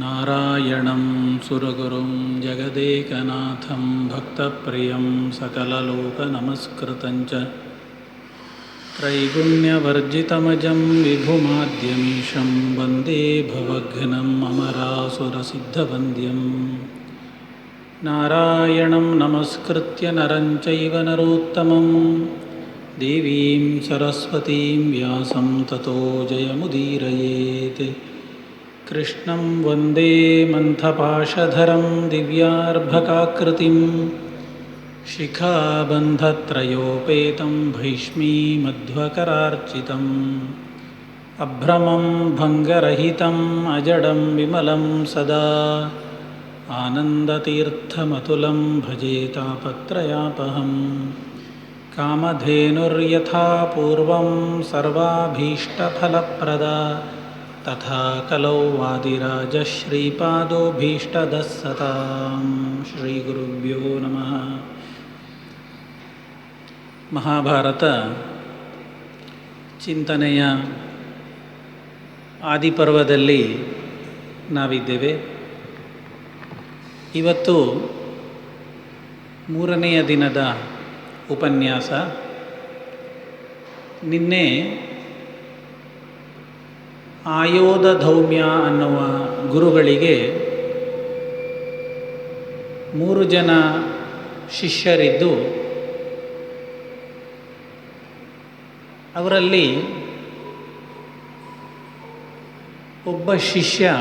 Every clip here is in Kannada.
ನಾರಾಯಣಂ ಸುರಗುರುಂ ಜಗದೇಕನಾಥಂ ಭಕ್ತಪ್ರಿಯಂ ಸಕಲಲೋಕನಮಸ್ಕೃತಂಚ ತ್ರೈಗುಣ್ಯವರ್ಜಿತಮಜಂ ವಿಭುಮಾದ್ಯಮೀಶಂ ವಂದೇ ಭವಘ್ನಂ ಅಮರಾಸುರಸಿದ್ಧವಂದ್ಯಂ ನಾರಾಯಣಂ ನಮಸ್ಕೃತ್ಯ ನರಂ ಚೈವ ನರೋತ್ತಮಂ ದೇವೀಂ ಸರಸ್ವತೀಂ ವ್ಯಾಸಂ ತತೋ ಜಯಮುದೀರಯೇತ್. ಕೃಷ್ಣಂ ವಂದೇ ಮಂಥಪಾಶಧರಂ ದಿವ್ಯಾರ್ಭಕಾಕೃತಿಂ ಶಿಖಾಬಂಧತ್ರಯೋಪೇತಂ ಭೈಷ್ಮೀಮಧ್ವಕರಾರ್ಚಿತಂ ಅಭ್ರಮಂ ಭಂಗರಹಿತಂ ಅಜಡಂ ವಿಮಲಂ ಸದಾ ಆನಂದತೀರ್ಥಮತುಲಂ ಭಜೆ ತಾಪತ್ರಯಾಪಹಂ. ಕಾಮಧೇನುರ್ಯಥಾ ಪೂರ್ವಂ ಸರ್ವಾಭೀಷ್ಟಫಲಪ್ರದಾ ತಥಾ ಕಲೌ ವಾದಿರಾಜ ಶ್ರೀಪಾದೋಭೀಷ್ಟದಃ ಸತಾಂ. ಶ್ರೀ ಗುರುಭ್ಯೋ ನಮಃ. ಮಹಾಭಾರತ ಚಿಂತನೆಯ ಆದಿಪರ್ವದಲ್ಲಿ ನಾವಿದ್ದೇವೆ. ಇವತ್ತು ಮೂರನೆಯ ದಿನದ ಉಪನ್ಯಾಸ. ನಿನ್ನೆ ಆಯೋಧ ಧೌಮ್ಯ ಅನ್ನುವ ಗುರುಗಳಿಗೆ 3 ಜನ ಶಿಷ್ಯರಿದ್ದು ಅವರಲ್ಲಿ ಒಬ್ಬ ಶಿಷ್ಯ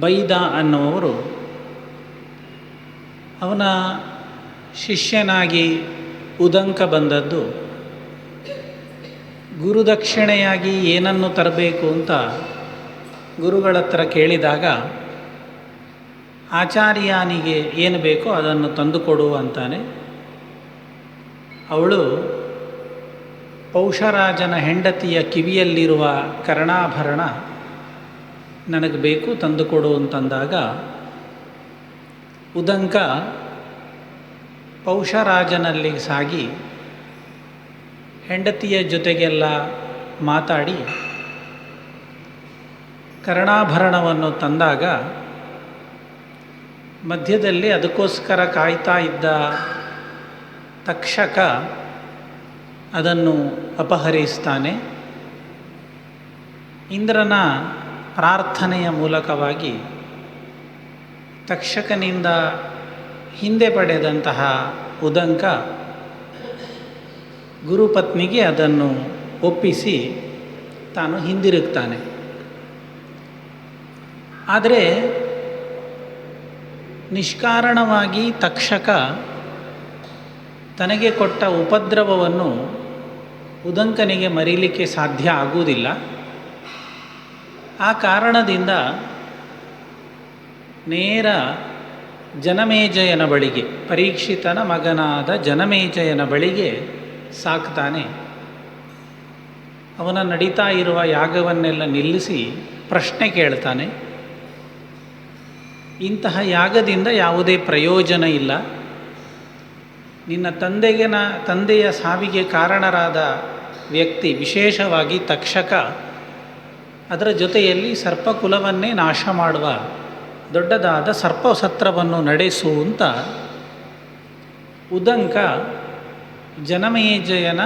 ಬೈದ ಅನ್ನುವರು ಅವನ ಶಿಷ್ಯನಾಗಿ ಉದಂಕ ಬಂದದ್ದು. ಗುರುದಕ್ಷಿಣೆಯಾಗಿ ಏನನ್ನು ತರಬೇಕು ಅಂತ ಗುರುಗಳ ಹತ್ರ ಕೇಳಿದಾಗ ಆಚಾರ್ಯನಿಗೆ ಏನು ಬೇಕೋ ಅದನ್ನು ತಂದುಕೊಡು ಅಂತಾನೆ. ಅವಳು ಪೌಷರಾಜನ ಹೆಂಡತಿಯ ಕಿವಿಯಲ್ಲಿರುವ ಕರ್ಣಾಭರಣ ನನಗೆ ಬೇಕು, ತಂದುಕೊಡು ಅಂತಂದಾಗ ಉದಂಕ ಪೌಷರಾಜನಲ್ಲಿ ಸಾಗಿ ಹೆಂಡತಿಯ ಜೊತೆಗೆಲ್ಲ ಮಾತಾಡಿ ಕರ್ಣಾಭರಣವನ್ನು ತಂದಾಗ ಮಧ್ಯದಲ್ಲಿ ಅದಕ್ಕೋಸ್ಕರ ಕಾಯ್ತಾ ಇದ್ದ ತಕ್ಷಕ ಅದನ್ನು ಅಪಹರಿಸ್ತಾನೆ. ಇಂದ್ರನ ಪ್ರಾರ್ಥನೆಯ ಮೂಲಕವಾಗಿ ತಕ್ಷಕನಿಂದ ಹಿಂದೆ ಪಡೆದಂತಹ ಉದಂಕ ಗುರುಪತ್ನಿಗೆ ಅದನ್ನು ಒಪ್ಪಿಸಿ ತಾನು ಹಿಂದಿರುಗ್ತಾನೆ. ಆದರೆ ನಿಷ್ಕಾರಣವಾಗಿ ತಕ್ಷಕ ತನಗೆ ಕೊಟ್ಟ ಉಪದ್ರವವನ್ನು ಉದಂಕನಿಗೆ ಮರೀಲಿಕ್ಕೆ ಸಾಧ್ಯ ಆಗುವುದಿಲ್ಲ. ಆ ಕಾರಣದಿಂದ ನೇರ ಜನಮೇಜಯನ ಬಳಿಗೆ, ಪರೀಕ್ಷಿತನ ಮಗನಾದ ಜನಮೇಜಯನ ಬಳಿಗೆ ಸಾಕ್ತಾನೆ. ಅವನ ನಡೀತಾ ಇರುವ ಯಾಗವನ್ನೆಲ್ಲ ನಿಲ್ಲಿಸಿ ಪ್ರಶ್ನೆ ಕೇಳ್ತಾನೆ. ಇಂತಹ ಯಾಗದಿಂದ ಯಾವುದೇ ಪ್ರಯೋಜನ ಇಲ್ಲ. ನಿನ್ನ ತಂದೆಯ ಸಾವಿಗೆ ಕಾರಣರಾದ ವ್ಯಕ್ತಿ, ವಿಶೇಷವಾಗಿ ತಕ್ಷಕ, ಅದರ ಜೊತೆಯಲ್ಲಿ ಸರ್ಪಕುಲವನ್ನೇ ನಾಶ ಮಾಡುವ ದೊಡ್ಡದಾದ ಸರ್ಪಸತ್ರವನ್ನು ನಡೆಸು ಅಂತ ಉದಂಕ ಜನಮೇಜಯನ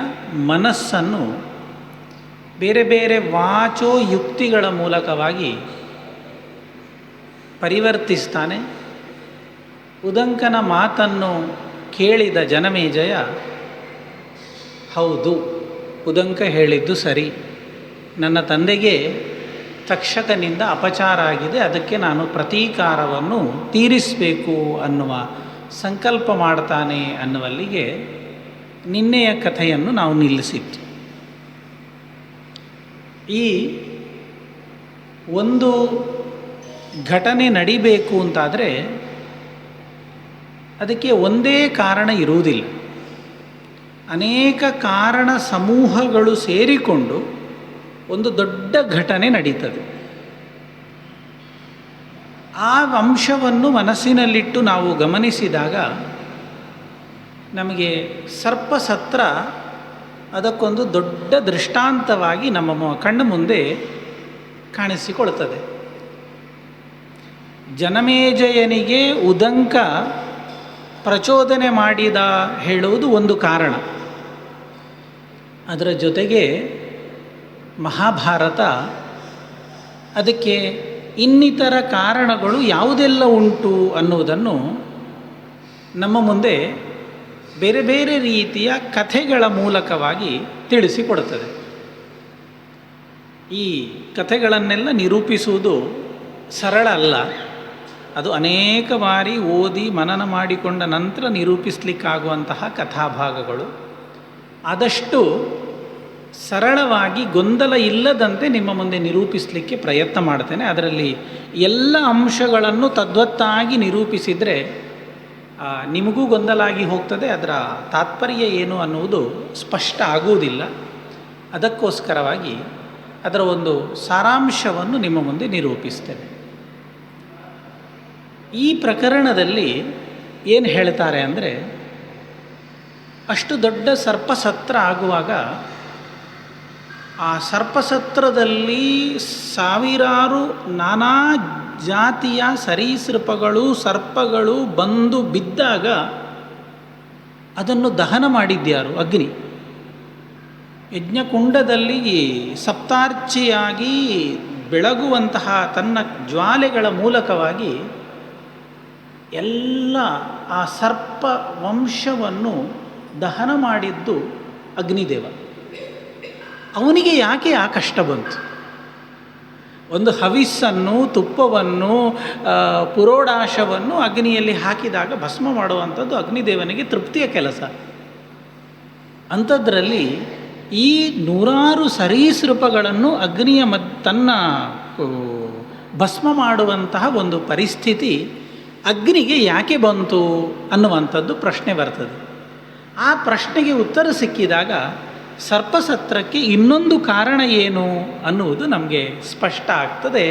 ಮನಸ್ಸನ್ನು ಬೇರೆ ಬೇರೆ ವಾಚೋ ಯುಕ್ತಿಗಳ ಮೂಲಕವಾಗಿ ಪರಿವರ್ತಿಸ್ತಾನೆ. ಉದಂಕನ ಮಾತನ್ನು ಕೇಳಿದ ಜನಮೇಜಯ, ಹೌದು, ಉದಂಕ ಹೇಳಿದ್ದು ಸರಿ, ನನ್ನ ತಂದೆಗೆ ತಕ್ಷಕನಿಂದ ಅಪಚಾರ ಆಗಿದೆ, ಅದಕ್ಕೆ ನಾನು ಪ್ರತೀಕಾರವನ್ನು ತೀರಿಸಬೇಕು ಅನ್ನುವ ಸಂಕಲ್ಪ ಮಾಡ್ತಾನೆ ಅನ್ನುವಲ್ಲಿಗೆ ನಿನ್ನೆಯ ಕಥೆಯನ್ನು ನಾವು ನಿಲ್ಲಿಸಿತ್ತು. ಈ ಒಂದು ಘಟನೆ ನಡಿಬೇಕು ಅಂತಾದರೆ ಅದಕ್ಕೆ ಒಂದೇ ಕಾರಣ ಇರುವುದಿಲ್ಲ. ಅನೇಕ ಕಾರಣ ಸಮೂಹಗಳು ಸೇರಿಕೊಂಡು ಒಂದು ದೊಡ್ಡ ಘಟನೆ ನಡೀತದೆ. ಆ ಅಂಶವನ್ನು ಮನಸ್ಸಿನಲ್ಲಿಟ್ಟು ನಾವು ಗಮನಿಸಿದಾಗ ನಮಗೆ ಸರ್ಪಸತ್ರ ಅದಕ್ಕೊಂದು ದೊಡ್ಡ ದೃಷ್ಟಾಂತವಾಗಿ ನಮ್ಮ ಕಣ್ಣು ಮುಂದೆ ಕಾಣಿಸಿಕೊಳ್ತದೆ. ಜನಮೇಜಯನಿಗೆ ಉದಂಕ ಪ್ರಚೋದನೆ ಮಾಡಿದ ಹೇಳುವುದು ಒಂದು ಕಾರಣ. ಅದರ ಜೊತೆಗೆ ಮಹಾಭಾರತ ಅದಕ್ಕೆ ಇನ್ನಿತರ ಕಾರಣಗಳು ಯಾವುದೆಲ್ಲ ಉಂಟು ಅನ್ನುವುದನ್ನು ನಮ್ಮ ಮುಂದೆ ಬೇರೆ ಬೇರೆ ರೀತಿಯ ಕಥೆಗಳ ಮೂಲಕವಾಗಿ ತಿಳಿಸಿಕೊಡುತ್ತದೆ. ಈ ಕಥೆಗಳನ್ನೆಲ್ಲ ನಿರೂಪಿಸುವುದು ಸರಳ ಅಲ್ಲ. ಅದು ಅನೇಕ ಬಾರಿ ಓದಿ ಮನನ ಮಾಡಿಕೊಂಡ ನಂತರ ನಿರೂಪಿಸಲಿಕ್ಕಾಗುವಂತಹ ಕಥಾಭಾಗಗಳು. ಆದಷ್ಟು ಸರಳವಾಗಿ ಗೊಂದಲ ಇಲ್ಲದಂತೆ ನಿಮ್ಮ ಮುಂದೆ ನಿರೂಪಿಸಲಿಕ್ಕೆ ಪ್ರಯತ್ನ ಮಾಡ್ತೇನೆ. ಅದರಲ್ಲಿ ಎಲ್ಲ ಅಂಶಗಳನ್ನು ತದ್ವತ್ತಾಗಿ ನಿರೂಪಿಸಿದರೆ ನಿಮಗೂ ಗೊಂದಲ ಆಗಿ ಹೋಗ್ತದೆ, ಅದರ ತಾತ್ಪರ್ಯ ಏನು ಅನ್ನುವುದು ಸ್ಪಷ್ಟ ಆಗುವುದಿಲ್ಲ. ಅದಕ್ಕೋಸ್ಕರವಾಗಿ ಅದರ ಒಂದು ಸಾರಾಂಶವನ್ನು ನಿಮ್ಮ ಮುಂದೆ ನಿರೂಪಿಸ್ತೇನೆ. ಈ ಪ್ರಕರಣದಲ್ಲಿ ಏನು ಹೇಳ್ತಾರೆ ಅಂದರೆ, ಅಷ್ಟು ದೊಡ್ಡ ಸರ್ಪಸತ್ರ ಆಗುವಾಗ ಆ ಸರ್ಪಸತ್ರದಲ್ಲಿ ಸಾವಿರಾರು ನಾನಾ ಜಾತಿಯ ಸರೀಸೃಪಗಳು ಸರ್ಪಗಳು ಬಂದು ಬಿದ್ದಾಗ ಅದನ್ನು ದಹನ ಮಾಡಿದ್ಯಾರು? ಅಗ್ನಿ. ಯಜ್ಞಕುಂಡದಲ್ಲಿ ಸಪ್ತಾರ್ಚಿಯಾಗಿ ಬೆಳಗುವಂತಹ ತನ್ನ ಜ್ವಾಲೆಗಳ ಮೂಲಕವಾಗಿ ಎಲ್ಲ ಆ ಸರ್ಪ ವಂಶವನ್ನು ದಹನ ಮಾಡಿದ್ದು ಅಗ್ನಿದೇವ. ಅವನಿಗೆ ಯಾಕೆ ಆ ಕಷ್ಟ ಬಂತು? ಒಂದು ಹವಿಸ್ಸನ್ನು, ತುಪ್ಪವನ್ನು, ಪುರೋಡಾಶವನ್ನು ಅಗ್ನಿಯಲ್ಲಿ ಹಾಕಿದಾಗ ಭಸ್ಮ ಮಾಡುವಂಥದ್ದು ಅಗ್ನಿದೇವನಿಗೆ ತೃಪ್ತಿಯ ಕೆಲಸ. ಅಂಥದ್ರಲ್ಲಿ ಈ ನೂರಾರು ಸರೀಸೃಪಗಳನ್ನು ಅಗ್ನಿಯ ತನ್ನ ಭಸ್ಮ ಮಾಡುವಂತಹ ಒಂದು ಪರಿಸ್ಥಿತಿ ಅಗ್ನಿಗೆ ಯಾಕೆ ಬಂತು ಅನ್ನುವಂಥದ್ದು ಪ್ರಶ್ನೆ ಬರ್ತದೆ. ಆ ಪ್ರಶ್ನೆಗೆ ಉತ್ತರ ಸಿಕ್ಕಿದಾಗ ಸರ್ಪಸತ್ರಕ್ಕೆ ಇನ್ನೊಂದು ಕಾರಣ ಏನು ಅನ್ನುವುದು ನಮಗೆ ಸ್ಪಷ್ಟ ಆಗ್ತದೆ.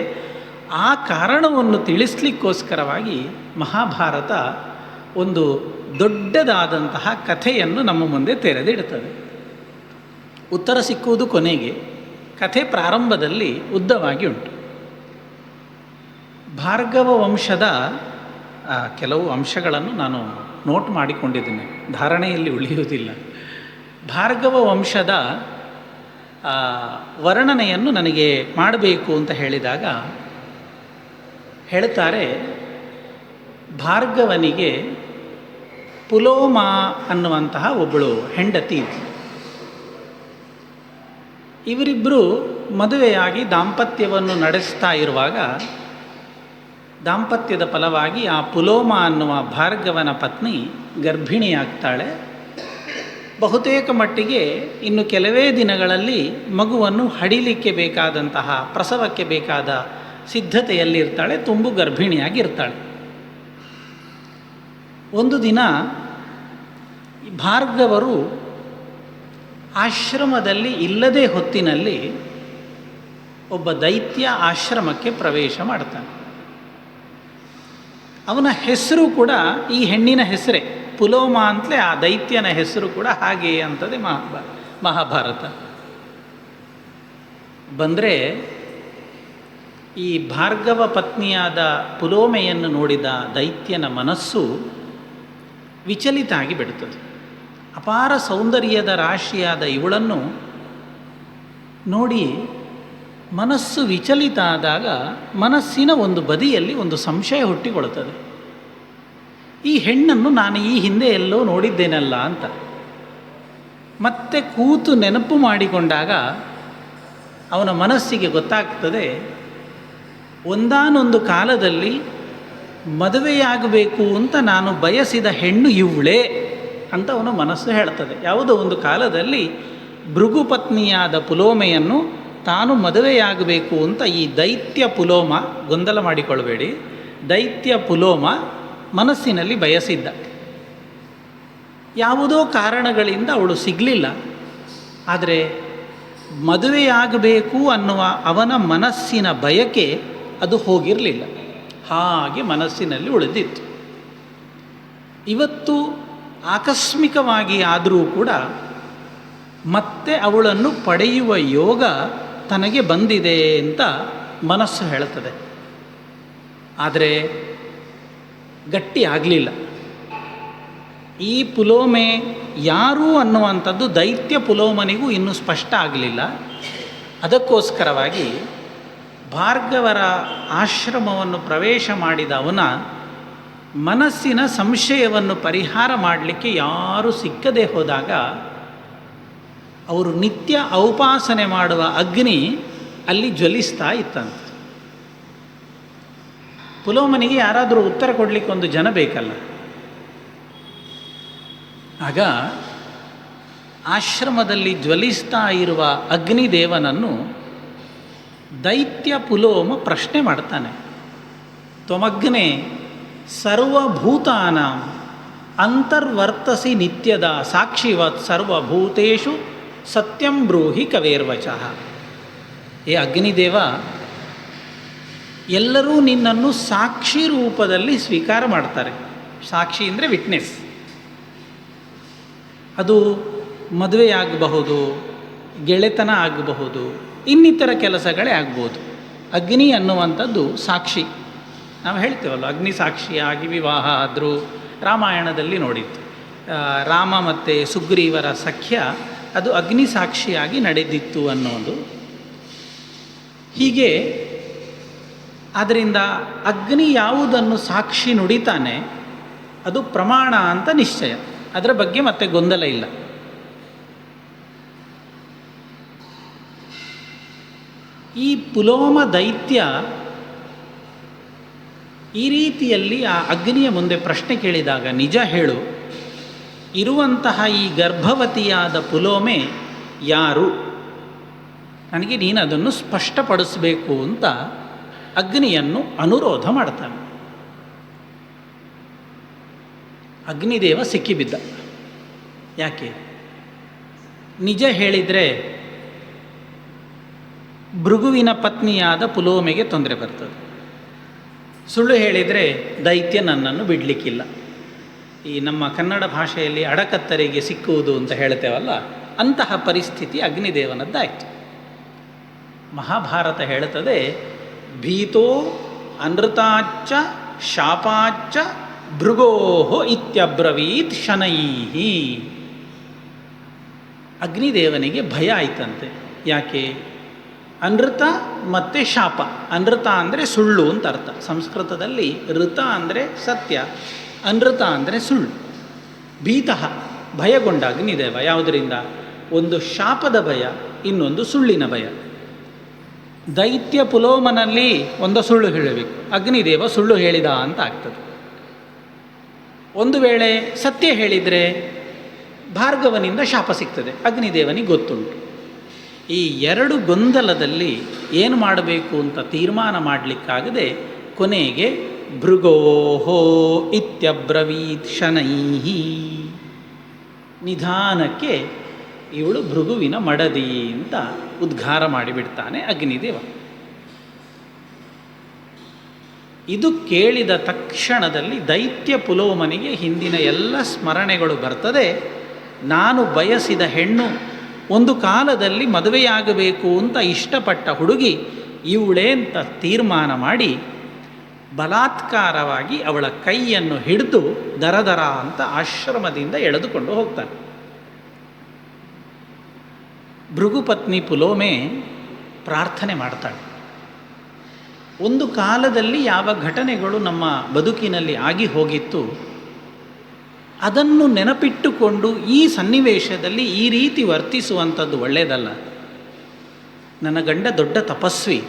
ಆ ಕಾರಣವನ್ನು ತಿಳಿಸ್ಲಿಕ್ಕೋಸ್ಕರವಾಗಿ ಮಹಾಭಾರತ ಒಂದು ದೊಡ್ಡದಾದಂತಹ ಕಥೆಯನ್ನು ನಮ್ಮ ಮುಂದೆ ತೆರೆದಿಡ್ತದೆ. ಉತ್ತರ ಸಿಕ್ಕುವುದು ಕೊನೆಗೆ, ಕಥೆ ಪ್ರಾರಂಭದಲ್ಲಿ ಉದ್ದವಾಗಿ ಉಂಟು. ಭಾರ್ಗವ ವಂಶದ ಕೆಲವು ಅಂಶಗಳನ್ನು ನಾನು ನೋಟ್ ಮಾಡಿಕೊಂಡಿದ್ದೇನೆ, ಧಾರಣೆಯಲ್ಲಿ ಉಳಿಯುವುದಿಲ್ಲ. ಭಾರ್ಗವ ವಂಶದ ವರ್ಣನೆಯನ್ನು ನನಗೆ ಮಾಡಬೇಕು ಅಂತ ಹೇಳಿದಾಗ ಹೇಳ್ತಾರೆ, ಭಾರ್ಗವನಿಗೆ ಪುಲೋಮ ಅನ್ನುವಂತಹ ಒಬ್ಬಳು ಹೆಂಡತಿ ಇದ್ದರು. ಇವರಿಬ್ಬರು ಮದುವೆಯಾಗಿ ದಾಂಪತ್ಯವನ್ನು ನಡೆಸ್ತಾ ಇರುವಾಗ ದಾಂಪತ್ಯದ ಫಲವಾಗಿ ಆ ಪುಲೋಮ ಅನ್ನುವ ಭಾರ್ಗವನ ಪತ್ನಿ ಗರ್ಭಿಣಿಯಾಗ್ತಾಳೆ. ಬಹುತೇಕ ಮಟ್ಟಿಗೆ ಇನ್ನು ಕೆಲವೇ ದಿನಗಳಲ್ಲಿ ಮಗುವನ್ನು ಹಡಿಲಿಕ್ಕೆ ಬೇಕಾದಂತಹ, ಪ್ರಸವಕ್ಕೆ ಬೇಕಾದ ಸಿದ್ಧತೆಯಲ್ಲಿರ್ತಾಳೆ, ತುಂಬು ಗರ್ಭಿಣಿಯಾಗಿರ್ತಾಳೆ. ಒಂದು ದಿನ ಭಾರ್ಗವರು ಆಶ್ರಮದಲ್ಲಿ ಇಲ್ಲದೇ ಹೊತ್ತಿನಲ್ಲಿ ಒಬ್ಬ ದೈತ್ಯ ಆಶ್ರಮಕ್ಕೆ ಪ್ರವೇಶ ಮಾಡ್ತಾನೆ. ಅವನ ಹೆಸರು ಕೂಡ ಈ ಹೆಣ್ಣಿನ ಹೆಸರೇ, ಪುಲೋಮ ಅಂತಲೇ ಆ ದೈತ್ಯನ ಹೆಸರು ಕೂಡ ಹಾಗೆಯೇ ಅಂತದೆ ಮಹಾಭಾರತ. ಬಂದರೆ ಈ ಭಾರ್ಗವ ಪತ್ನಿಯಾದ ಪುಲೋಮೆಯನ್ನು ನೋಡಿದ ದೈತ್ಯನ ಮನಸ್ಸು ವಿಚಲಿತ ಆಗಿ ಬಿಡುತ್ತದೆ. ಅಪಾರ ಸೌಂದರ್ಯದ ರಾಶಿಯಾದ ಇವಳನ್ನು ನೋಡಿ ಮನಸ್ಸು ವಿಚಲಿತ ಆದಾಗ ಮನಸ್ಸಿನ ಒಂದು ಬದಿಯಲ್ಲಿ ಒಂದು ಸಂಶಯ ಹುಟ್ಟಿಕೊಳ್ಳುತ್ತದೆ. ಈ ಹೆಣ್ಣನ್ನು ನಾನು ಈ ಹಿಂದೆ ಎಲ್ಲೋ ನೋಡಿದ್ದೇನಲ್ಲ ಅಂತ. ಮತ್ತೆ ಕೂತು ನೆನಪು ಮಾಡಿಕೊಂಡಾಗ ಅವನ ಮನಸ್ಸಿಗೆ ಗೊತ್ತಾಗ್ತದೆ, ಒಂದಾನೊಂದು ಕಾಲದಲ್ಲಿ ಮದುವೆಯಾಗಬೇಕು ಅಂತ ನಾನು ಬಯಸಿದ ಹೆಣ್ಣು ಇವಳೇ ಅಂತ ಅವನ ಮನಸ್ಸು ಹೇಳ್ತದೆ. ಯಾವುದೋ ಒಂದು ಕಾಲದಲ್ಲಿ ಭೃಗುಪತ್ನಿಯಾದ ಪುಲೋಮೆಯನ್ನು ತಾನು ಮದುವೆಯಾಗಬೇಕು ಅಂತ ಈ ದೈತ್ಯ ಪುಲೋಮ, ಗೊಂದಲ ಮಾಡಿಕೊಳ್ಳಬೇಡಿ, ದೈತ್ಯ ಪುಲೋಮ ಮನಸ್ಸಿನಲ್ಲಿ ಬಯಸಿದ್ದ. ಯಾವುದೋ ಕಾರಣಗಳಿಂದ ಅವಳು ಸಿಗಲಿಲ್ಲ. ಆದರೆ ಮದುವೆಯಾಗಬೇಕು ಅನ್ನುವ ಅವನ ಮನಸ್ಸಿನ ಬಯಕೆ ಅದು ಹೋಗಿರಲಿಲ್ಲ, ಹಾಗೆ ಮನಸ್ಸಿನಲ್ಲಿ ಉಳಿದಿತ್ತು. ಇವತ್ತು ಆಕಸ್ಮಿಕವಾಗಿ ಆದರೂ ಕೂಡ ಮತ್ತೆ ಅವಳನ್ನು ಪಡೆಯುವ ಯೋಗ ತನಗೆ ಬಂದಿದೆ ಅಂತ ಮನಸ್ಸು ಹೇಳುತ್ತದೆ. ಆದರೆ ಗಟ್ಟಿ ಆಗಲಿಲ್ಲ. ಈ ಪುಲೋಮೆ ಯಾರು ಅನ್ನುವಂಥದ್ದು ದೈತ್ಯ ಪುಲೋಮನಿಗೂ ಇನ್ನೂ ಸ್ಪಷ್ಟ ಆಗಲಿಲ್ಲ. ಅದಕ್ಕೋಸ್ಕರವಾಗಿ ಭಾರ್ಗವರ ಆಶ್ರಮವನ್ನು ಪ್ರವೇಶ ಮಾಡಿದ ಅವನ ಮನಸ್ಸಿನ ಸಂಶಯವನ್ನು ಪರಿಹಾರ ಮಾಡಲಿಕ್ಕೆ ಯಾರೂ ಸಿಕ್ಕದೆ ಹೋದಾಗ ಅವರು ನಿತ್ಯ ಔಪಾಸನೆ ಮಾಡುವ ಅಗ್ನಿ ಅಲ್ಲಿ ಜ್ವಲಿಸ್ತಾ ಇತ್ತಂತೆ. ಪುಲೋಮನಿಗೆ ಯಾರಾದರೂ ಉತ್ತರ ಕೊಡಲಿಕ್ಕೆ ಒಂದು ಜನ ಬೇಕಲ್ಲ. ಆಗ ಆಶ್ರಮದಲ್ಲಿ ಜ್ವಲಿಸ್ತಾ ಇರುವ ಅಗ್ನಿದೇವನನ್ನು ದೈತ್ಯ ಪುಲೋಮ ಪ್ರಶ್ನೆ ಮಾಡ್ತಾನೆ. ತ್ವಮಗ್ನೆ ಸರ್ವಭೂತಾನಾಂ ಅಂತರ್ವರ್ತಸಿ ನಿತ್ಯದ ಸಾಕ್ಷಿವತ್ ಸರ್ವಭೂತೇಷು ಸತ್ಯಂ ಬ್ರೂಹಿ ಕವೇರ್ವಚಃ. ಏ ಅಗ್ನಿದೇವ, ಎಲ್ಲರೂ ನಿನ್ನನ್ನು ಸಾಕ್ಷಿ ರೂಪದಲ್ಲಿ ಸ್ವೀಕಾರ ಮಾಡ್ತಾರೆ. ಸಾಕ್ಷಿ ಅಂದರೆ ವಿಟ್ನೆಸ್. ಅದು ಮದುವೆಯಾಗಬಹುದು, ಗೆಳೆತನ ಆಗಬಹುದು, ಇನ್ನಿತರ ಕೆಲಸಗಳೇ ಆಗ್ಬೋದು. ಅಗ್ನಿ ಅನ್ನುವಂಥದ್ದು ಸಾಕ್ಷಿ. ನಾವು ಹೇಳ್ತೇವಲ್ಲ, ಅಗ್ನಿ ಸಾಕ್ಷಿಯಾಗಿ ವಿವಾಹ ಆದರೂ ರಾಮಾಯಣದಲ್ಲಿ ನೋಡಿತ್ತು. ರಾಮ ಮತ್ತು ಸುಗ್ರೀವರ ಸಖ್ಯ ಅದು ಅಗ್ನಿ ಸಾಕ್ಷಿಯಾಗಿ ನಡೆದಿತ್ತು ಅನ್ನೋದು. ಹೀಗೆ ಆದ್ದರಿಂದ ಅಗ್ನಿ ಯಾವುದನ್ನು ಸಾಕ್ಷಿ ನುಡಿತಾನೆ ಅದು ಪ್ರಮಾಣ ಅಂತ ನಿಶ್ಚಯ. ಅದರ ಬಗ್ಗೆ ಮತ್ತೆ ಗೊಂದಲ ಇಲ್ಲ. ಈ ಪುಲೋಮ ದೈತ್ಯ ಈ ರೀತಿಯಲ್ಲಿ ಆ ಅಗ್ನಿಯ ಮುಂದೆ ಪ್ರಶ್ನೆ ಕೇಳಿದಾಗ, ನಿಜ ಹೇಳು, ಇರುವಂತಹ ಈ ಗರ್ಭವತಿಯಾದ ಪುಲೋಮೆ ಯಾರು? ನನಗೆ ನೀನು ಅದನ್ನು ಸ್ಪಷ್ಟಪಡಿಸಬೇಕು ಅಂತ ಅಗ್ನಿಯನ್ನು ಅನುರೋಧ ಮಾಡ್ತಾನೆ. ಅಗ್ನಿದೇವ ಸಿಕ್ಕಿಬಿದ್ದ. ಯಾಕೆ? ನಿಜ ಹೇಳಿದರೆ ಭೃಗುವಿನ ಪತ್ನಿಯಾದ ಪುಲೋಮೆಗೆ ತೊಂದರೆ ಬರ್ತದೆ. ಸುಳ್ಳು ಹೇಳಿದರೆ ದೈತ್ಯ ನನ್ನನ್ನು ಬಿಡಲಿಕ್ಕಿಲ್ಲ. ಈ ನಮ್ಮ ಕನ್ನಡ ಭಾಷೆಯಲ್ಲಿ ಅಡಕತ್ತರಿಗೆ ಸಿಕ್ಕುವುದು ಅಂತ ಹೇಳ್ತೇವಲ್ಲ, ಅಂತಹ ಪರಿಸ್ಥಿತಿ ಅಗ್ನಿದೇವನದ್ದಾಯಿತು. ಮಹಾಭಾರತ ಹೇಳುತ್ತದೆ, ಭೀತೋ ಅನೃತಾಚ್ಚ ಶಾಪಾಚ್ಚ ಭೃಗೋಹೋ ಇತ್ಯಬ್ರವೀತ್ ಶನೈಹಿ. ಅಗ್ನಿದೇವನಿಗೆ ಭಯ ಆಯ್ತಂತೆ. ಯಾಕೆ? ಅನೃತ ಮತ್ತು ಶಾಪ. ಅನೃತ ಅಂದರೆ ಸುಳ್ಳು ಅಂತ ಅರ್ಥ. ಸಂಸ್ಕೃತದಲ್ಲಿ ಋತ ಅಂದರೆ ಸತ್ಯ, ಅನೃತ ಅಂದರೆ ಸುಳ್ಳು. ಭೀತಃ ಭಯಗೊಂಡ ಅಗ್ನಿದೇವ. ಯಾವುದರಿಂದ? ಒಂದು ಶಾಪದ ಭಯ, ಇನ್ನೊಂದು ಸುಳ್ಳಿನ ಭಯ. ದೈತ್ಯ ಪುಲೋಮನಲ್ಲಿ ಒಂದು ಸುಳ್ಳು ಹೇಳಬೇಕು, ಅಗ್ನಿದೇವ ಸುಳ್ಳು ಹೇಳಿದ ಅಂತ ಆಗ್ತದೆ. ಒಂದು ವೇಳೆ ಸತ್ಯ ಹೇಳಿದರೆ ಭಾರ್ಗವನಿಂದ ಶಾಪ ಸಿಗ್ತದೆ, ಅಗ್ನಿದೇವನಿಗೆ ಗೊತ್ತುಂಟು. ಈ ಎರಡು ಗೊಂದಲದಲ್ಲಿ ಏನು ಮಾಡಬೇಕು ಅಂತ ತೀರ್ಮಾನ ಮಾಡಲಿಕ್ಕಾಗದೆ ಕೊನೆಗೆ ಭೃಗೋಹೋ ಇತ್ಯಬ್ರವೀತ್ ಶನೈಹಿ, ನಿಧಾನಕ್ಕೆ ಇವಳು ಭೃಗುವಿನ ಮಡದಿ ಅಂತ ಉದ್ಗಾರ ಮಾಡಿಬಿಡ್ತಾನೆ ಅಗ್ನಿದೇವ. ಇದು ಕೇಳಿದ ತಕ್ಷಣದಲ್ಲಿ ದೈತ್ಯ ಪುಲೋಮನಿಗೆ ಹಿಂದಿನ ಎಲ್ಲ ಸ್ಮರಣೆಗಳು ಬರ್ತದೆ. ನಾನು ಬಯಸಿದ ಹೆಣ್ಣು, ಒಂದು ಕಾಲದಲ್ಲಿ ಮದುವೆಯಾಗಬೇಕು ಅಂತ ಇಷ್ಟಪಟ್ಟ ಹುಡುಗಿ ಇವಳೇ ಅಂತ ತೀರ್ಮಾನ ಮಾಡಿ ಬಲಾತ್ಕಾರವಾಗಿ ಅವಳ ಕೈಯನ್ನು ಹಿಡಿದು ದರದರ ಅಂತ ಆಶ್ರಮದಿಂದ ಎಳೆದುಕೊಂಡು ಹೋಗ್ತಾನೆ. ಭೃಗುಪತ್ನಿ ಪುಲೋಮೆ ಪ್ರಾರ್ಥನೆ ಮಾಡ್ತಾಳೆ. ಒಂದು ಕಾಲದಲ್ಲಿ ಯಾವ ಘಟನೆಗಳು ನಮ್ಮ ಬದುಕಿನಲ್ಲಿ ಆಗಿ ಹೋಗಿತ್ತು ಅದನ್ನು ನೆನಪಿಟ್ಟುಕೊಂಡು ಈ ಸನ್ನಿವೇಶದಲ್ಲಿ ಈ ರೀತಿ ವರ್ತಿಸುವಂಥದ್ದು ಒಳ್ಳೆಯದಲ್ಲ. ನನ್ನ ಗಂಡ ದೊಡ್ಡ ತಪಸ್ವಿ,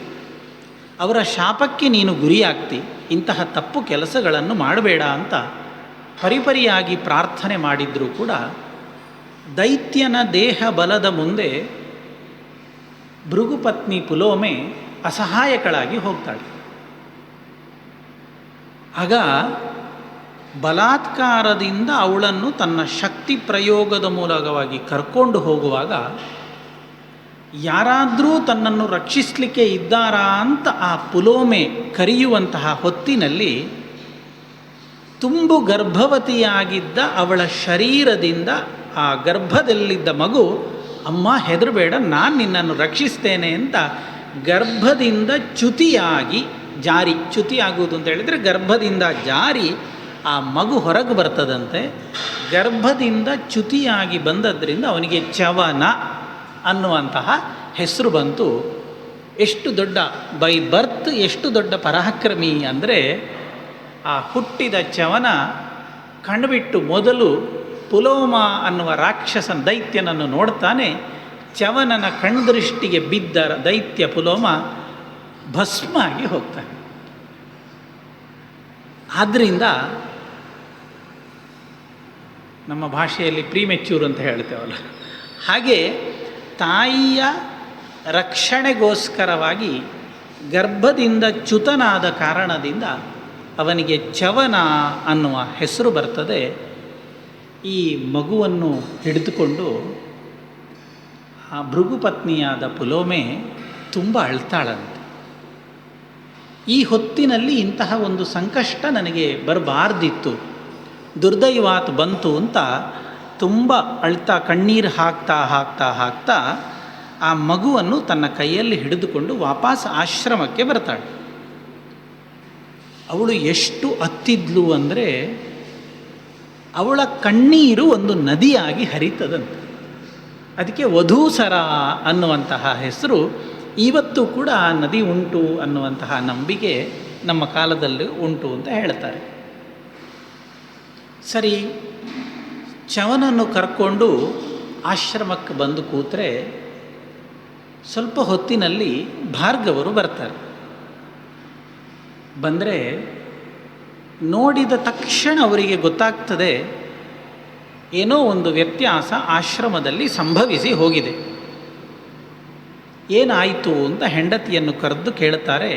ಅವರ ಶಾಪಕ್ಕೆ ನೀನು ಗುರಿಯಾಗ್ತಿ, ಇಂತಹ ತಪ್ಪು ಕೆಲಸಗಳನ್ನು ಮಾಡಬೇಡ ಅಂತ ಪರಿಪರಿಯಾಗಿ ಪ್ರಾರ್ಥನೆ ಮಾಡಿದರೂ ಕೂಡ ದೈತ್ಯನ ದೇಹ ಬಲದ ಮುಂದೆ ಭೃಗುಪತ್ನಿ ಪುಲೋಮೆ ಅಸಹಾಯಕಳಾಗಿ ಹೋಗ್ತಾಳೆ. ಆಗ ಬಲಾತ್ಕಾರದಿಂದ ಅವಳನ್ನು ತನ್ನ ಶಕ್ತಿ ಪ್ರಯೋಗದ ಮೂಲಕವಾಗಿ ಕರ್ಕೊಂಡು ಹೋಗುವಾಗ ಯಾರಾದರೂ ತನ್ನನ್ನು ರಕ್ಷಿಸಲಿಕ್ಕೆ ಇದ್ದಾರಾ ಅಂತ ಆ ಪುಲೋಮೆ ಕರೆಯುವಂತಹ ಹೊತ್ತಿನಲ್ಲಿ ತುಂಬು ಗರ್ಭವತಿಯಾಗಿದ್ದ ಅವಳ ಶರೀರದಿಂದ ಆ ಗರ್ಭದಲ್ಲಿದ್ದ ಮಗು, ಅಮ್ಮ ಹೆದರಬೇಡ, ನಾನು ನಿನ್ನನ್ನು ರಕ್ಷಿಸ್ತೇನೆ ಅಂತ ಗರ್ಭದಿಂದ ಚ್ಯುತಿಯಾಗಿ ಜಾರಿ, ಚ್ಯುತಿ ಆಗುವುದು ಅಂತ ಹೇಳಿದರೆ ಗರ್ಭದಿಂದ ಜಾರಿ ಆ ಮಗು ಹೊರಗೆ ಬರ್ತದಂತೆ. ಗರ್ಭದಿಂದ ಚ್ಯುತಿಯಾಗಿ ಬಂದದ್ರಿಂದ ಅವನಿಗೆ ಚವನ ಅನ್ನುವಂತಹ ಹೆಸರು ಬಂತು. ಎಷ್ಟು ದೊಡ್ಡ ಬೈ ಬರ್ತ್, ಎಷ್ಟು ದೊಡ್ಡ ಪರಾಕ್ರಮಿ ಅಂದರೆ, ಆ ಹುಟ್ಟಿದ ಚವನ ಕಣ್ಬಿಟ್ಟು ಮೊದಲು ಪುಲೋಮ ಅನ್ನುವ ರಾಕ್ಷಸನ ದೈತ್ಯನನ್ನು ನೋಡ್ತಾನೆ. ಚವನನ ಕಣ್ದೃಷ್ಟಿಗೆ ಬಿದ್ದ ದೈತ್ಯ ಪುಲೋಮ ಭಸ್ಮ ಆಗಿ ಹೋಗ್ತಾನೆ. ಆದ್ದರಿಂದ ನಮ್ಮ ಭಾಷೆಯಲ್ಲಿ ಪ್ರೀಮೆಚ್ಯೂರ್ ಅಂತ ಹೇಳ್ತೇವಲ್ಲ, ಹಾಗೆ ತಾಯಿಯ ರಕ್ಷಣೆಗೋಸ್ಕರವಾಗಿ ಗರ್ಭದಿಂದ ಚ್ಯುತನಾದ ಕಾರಣದಿಂದ ಅವನಿಗೆ ಚವನ ಅನ್ನುವ ಹೆಸರು ಬರ್ತದೆ. ಈ ಮಗುವನ್ನು ಹಿಡಿದುಕೊಂಡು ಆ ಭೃಗುಪತ್ನಿಯಾದ ಪುಲೋಮೆ ತುಂಬ ಅಳ್ತಾಳಂತೆ. ಈ ಹೊತ್ತಿನಲ್ಲಿ ಇಂತಹ ಒಂದು ಸಂಕಷ್ಟ ನನಗೆ ಬರಬಾರ್ದಿತ್ತು, ದುರ್ದೈವಾತ್ ಬಂತು ಅಂತ ತುಂಬ ಅಳ್ತಾ ಕಣ್ಣೀರು ಹಾಕ್ತಾ ಹಾಕ್ತಾ ಹಾಕ್ತಾ ಆ ಮಗುವನ್ನು ತನ್ನ ಕೈಯಲ್ಲಿ ಹಿಡಿದುಕೊಂಡು ವಾಪಸ್ ಆಶ್ರಮಕ್ಕೆ ಬರ್ತಾಳೆ. ಅವಳು ಎಷ್ಟು ಅತ್ತಿದ್ಲು ಅಂದರೆ, ಅವಳ ಕಣ್ಣೀರು ಒಂದು ನದಿಯಾಗಿ ಹರಿತದಂತೆ. ಅದಕ್ಕೆ ವಧೂಸರ ಅನ್ನುವಂತಹ ಹೆಸರು. ಇವತ್ತು ಕೂಡ ಆ ನದಿ ಉಂಟು ಅನ್ನುವಂತಹ ನಂಬಿಕೆ ನಮ್ಮ ಕಾಲದಲ್ಲಿ ಉಂಟು ಅಂತ ಹೇಳ್ತಾರೆ. ಸರಿ, ಚವನನ್ನು ಕರ್ಕೊಂಡು ಆಶ್ರಮಕ್ಕೆ ಬಂದು ಕೂತ್ರೆ ಸ್ವಲ್ಪ ಹೊತ್ತಿನಲ್ಲಿ ಭಾರ್ಗವರು ಬರ್ತಾರೆ. ಬಂದರೆ ನೋಡಿದ ತಕ್ಷಣ ಅವರಿಗೆ ಗೊತ್ತಾಗ್ತದೆ ಏನೋ ಒಂದು ವ್ಯತ್ಯಾಸ ಆಶ್ರಮದಲ್ಲಿ ಸಂಭವಿಸಿ ಹೋಗಿದೆ. ಏನಾಯಿತು ಅಂತ ಹೆಂಡತಿಯನ್ನು ಕರೆದು ಕೇಳ್ತಾರೆ.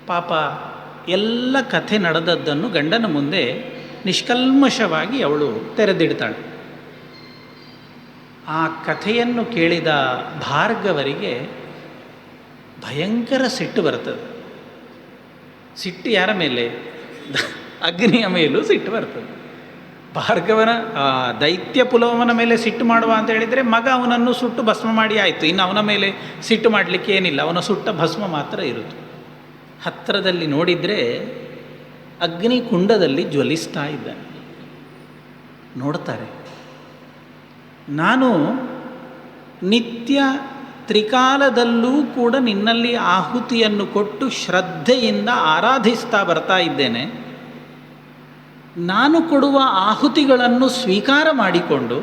ಪಾಪ ಎಲ್ಲ ಕಥೆ ನಡೆದದ್ದನ್ನು ಗಂಡನ ಮುಂದೆ ನಿಷ್ಕಲ್ಮಶವಾಗಿ ಅವಳು ತೆರೆದಿಡ್ತಾಳೆ. ಆ ಕಥೆಯನ್ನು ಕೇಳಿದ ಭಾರ್ಗವರಿಗೆ ಭಯಂಕರ ಸಿಟ್ಟು ಬರ್ತದೆ. ಸಿಟ್ಟು ಯಾರ ಮೇಲೆ? ಅಗ್ನಿಯ ಮೇಲೂ ಸಿಟ್ಟು ಬರ್ತದೆ. ಭಾರ್ಗವನ ದೈತ್ಯ ಪುಲೋಮನ ಮೇಲೆ ಸಿಟ್ಟು ಮಾಡುವ ಅಂತ ಹೇಳಿದರೆ ಮಗ ಅವನನ್ನು ಸುಟ್ಟು ಭಸ್ಮ ಮಾಡಿ ಆಯಿತು, ಇನ್ನು ಅವನ ಮೇಲೆ ಸಿಟ್ಟು ಮಾಡಲಿಕ್ಕೆ ಏನಿಲ್ಲ, ಅವನ ಸುಟ್ಟ ಭಸ್ಮ ಮಾತ್ರ ಇರುವುದು. ಹತ್ತಿರದಲ್ಲಿ ನೋಡಿದರೆ ಅಗ್ನಿ ಕುಂಡದಲ್ಲಿ ಜ್ವಲಿಸ್ತಾ ಇದ್ದಾನೆ. ನೋಡ್ತಾರೆ, ನಾನು ನಿತ್ಯ ತ್ರಿಕಾಲದಲ್ಲೂ ಕೂಡ ನಿನ್ನಲ್ಲಿ ಆಹುತಿಯನ್ನು ಕೊಟ್ಟು ಶ್ರದ್ಧೆಯಿಂದ ಆರಾಧಿಸ್ತಾ ಬರ್ತಾ ಇದ್ದೇನೆ. ನಾನು ಕೊಡುವ ಆಹುತಿಗಳನ್ನು ಸ್ವೀಕಾರ ಮಾಡಿಕೊಂಡು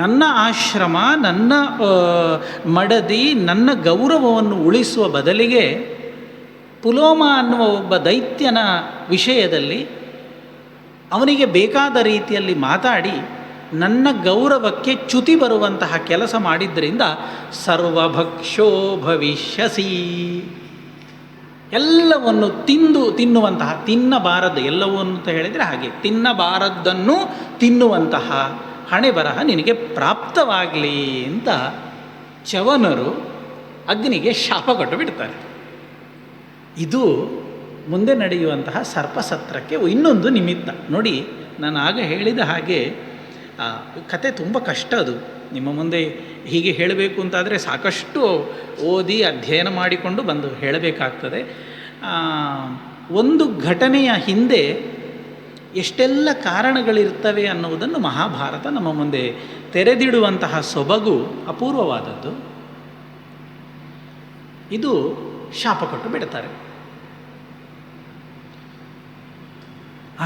ನನ್ನ ಆಶ್ರಮ, ನನ್ನ ಮಡದಿ, ನನ್ನ ಗೌರವವನ್ನು ಉಳಿಸುವ ಬದಲಿಗೆ ಪುಲೋಮ ಅನ್ನುವ ಒಬ್ಬ ದೈತ್ಯನ ವಿಷಯದಲ್ಲಿ ಅವನಿಗೆ ಬೇಕಾದ ರೀತಿಯಲ್ಲಿ ಮಾತಾಡಿ ನನ್ನ ಗೌರವಕ್ಕೆ ಚ್ಯುತಿ ಬರುವಂತಹ ಕೆಲಸ ಮಾಡಿದ್ದರಿಂದ ಸರ್ವಭಕ್ಷೋ ಭವಿಷ್ಯಸಿ, ಎಲ್ಲವನ್ನು ತಿನ್ನುವಂತಹ, ತಿನ್ನಬಾರದು ಎಲ್ಲವನ್ನು ಅಂತ ಹೇಳಿದರೆ ಹಾಗೆ ತಿನ್ನಬಾರದ್ದನ್ನು ತಿನ್ನುವಂತಹ ಹಣೆ ಬರಹ ನಿನಗೆ ಪ್ರಾಪ್ತವಾಗಲಿ ಅಂತ ಚವನರು ಅಗ್ನಿಗೆ ಶಾಪ ಕೊಟ್ಟು ಬಿಡ್ತಾರೆ. ಇದು ಮುಂದೆ ನಡೆಯುವಂತಹ ಸರ್ಪಸತ್ರಕ್ಕೆ ಇನ್ನೊಂದು ನಿಮಿತ್ತ. ನೋಡಿ, ನಾನು ಆಗ ಹೇಳಿದ ಹಾಗೆ ಕತೆ ತುಂಬ ಕಷ್ಟ. ಅದು ನಿಮ್ಮ ಮುಂದೆ ಹೀಗೆ ಹೇಳಬೇಕು ಅಂತಾದರೆ ಸಾಕಷ್ಟು ಓದಿ ಅಧ್ಯಯನ ಮಾಡಿಕೊಂಡು ಬಂದು ಹೇಳಬೇಕಾಗ್ತದೆ. ಒಂದು ಘಟನೆಯ ಹಿಂದೆ ಎಷ್ಟೆಲ್ಲ ಕಾರಣಗಳಿರ್ತವೆ ಅನ್ನುವುದನ್ನು ಮಹಾಭಾರತ ನಮ್ಮ ಮುಂದೆ ತೆರೆದಿಡುವಂತಹ ಸೊಬಗು ಅಪೂರ್ವವಾದದ್ದು. ಇದು ಶಾಪ ಕೊಟ್ಟು ಬಿಡ್ತಾರೆ.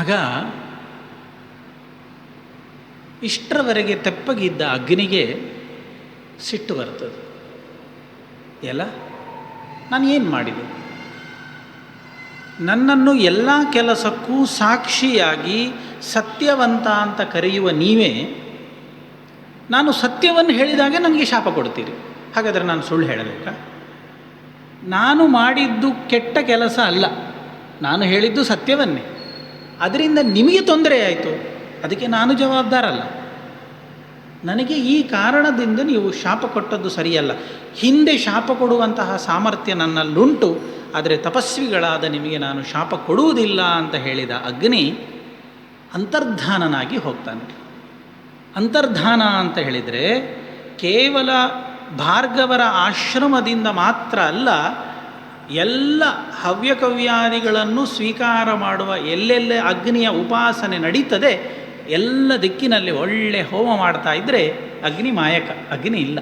ಆಗ ಇಷ್ಟರವರೆಗೆ ತೆಪ್ಪಗಿದ್ದ ಅಗ್ನಿಗೆ ಸಿಟ್ಟು ಬರ್ತದೆ. ಎಲ್ಲ ನಾನು ಏನು ಮಾಡಿದೆ? ನನ್ನನ್ನು ಎಲ್ಲ ಕೆಲಸಕ್ಕೂ ಸಾಕ್ಷಿಯಾಗಿ ಸತ್ಯವಂತ ಅಂತ ಕರೆಯುವ ನೀವೇ ನಾನು ಸತ್ಯವನ್ನು ಹೇಳಿದಾಗೆ ನನಗೆ ಶಾಪ ಕೊಡ್ತೀರಿ. ಹಾಗಾದರೆ ನಾನು ಸುಳ್ಳು ಹೇಳಬೇಕಾ? ನಾನು ಮಾಡಿದ್ದು ಕೆಟ್ಟ ಕೆಲಸ ಅಲ್ಲ, ನಾನು ಹೇಳಿದ್ದು ಸತ್ಯವನ್ನೇ. ಅದರಿಂದ ನಿಮಗೆ ತೊಂದರೆ ಆಯಿತು, ಅದಕ್ಕೆ ನಾನು ಜವಾಬ್ದಾರಲ್ಲ. ನನಗೆ ಈ ಕಾರಣದಿಂದ ನೀವು ಶಾಪ ಕೊಟ್ಟದ್ದು ಸರಿಯಲ್ಲ. ಹಿಂದೆ ಶಾಪ ಕೊಡುವಂತಹ ಸಾಮರ್ಥ್ಯ ನನ್ನಲ್ಲುಂಟು, ಆದರೆ ತಪಸ್ವಿಗಳಾದ ನಿಮಗೆ ನಾನು ಶಾಪ ಕೊಡುವುದಿಲ್ಲ ಅಂತ ಹೇಳಿದ ಅಗ್ನಿ ಅಂತರ್ಧಾನನಾಗಿ ಹೋಗ್ತಾನೆ. ಅಂತರ್ಧಾನ ಅಂತ ಹೇಳಿದರೆ ಕೇವಲ ಭಾರ್ಗವರ ಆಶ್ರಮದಿಂದ ಮಾತ್ರ ಅಲ್ಲ, ಎಲ್ಲ ಹವ್ಯಕವ್ಯಾದಿಗಳನ್ನು ಸ್ವೀಕಾರ ಮಾಡುವ ಎಲ್ಲೆಲ್ಲೇ ಅಗ್ನಿಯ ಉಪಾಸನೆ ನಡೀತದೆ ಎಲ್ಲ ದಿಕ್ಕಿನಲ್ಲಿ ಒಳ್ಳೆ ಹೋಮ ಮಾಡ್ತಾ ಇದ್ದರೆ ಅಗ್ನಿ ಮಾಯಕ, ಅಗ್ನಿ ಇಲ್ಲ.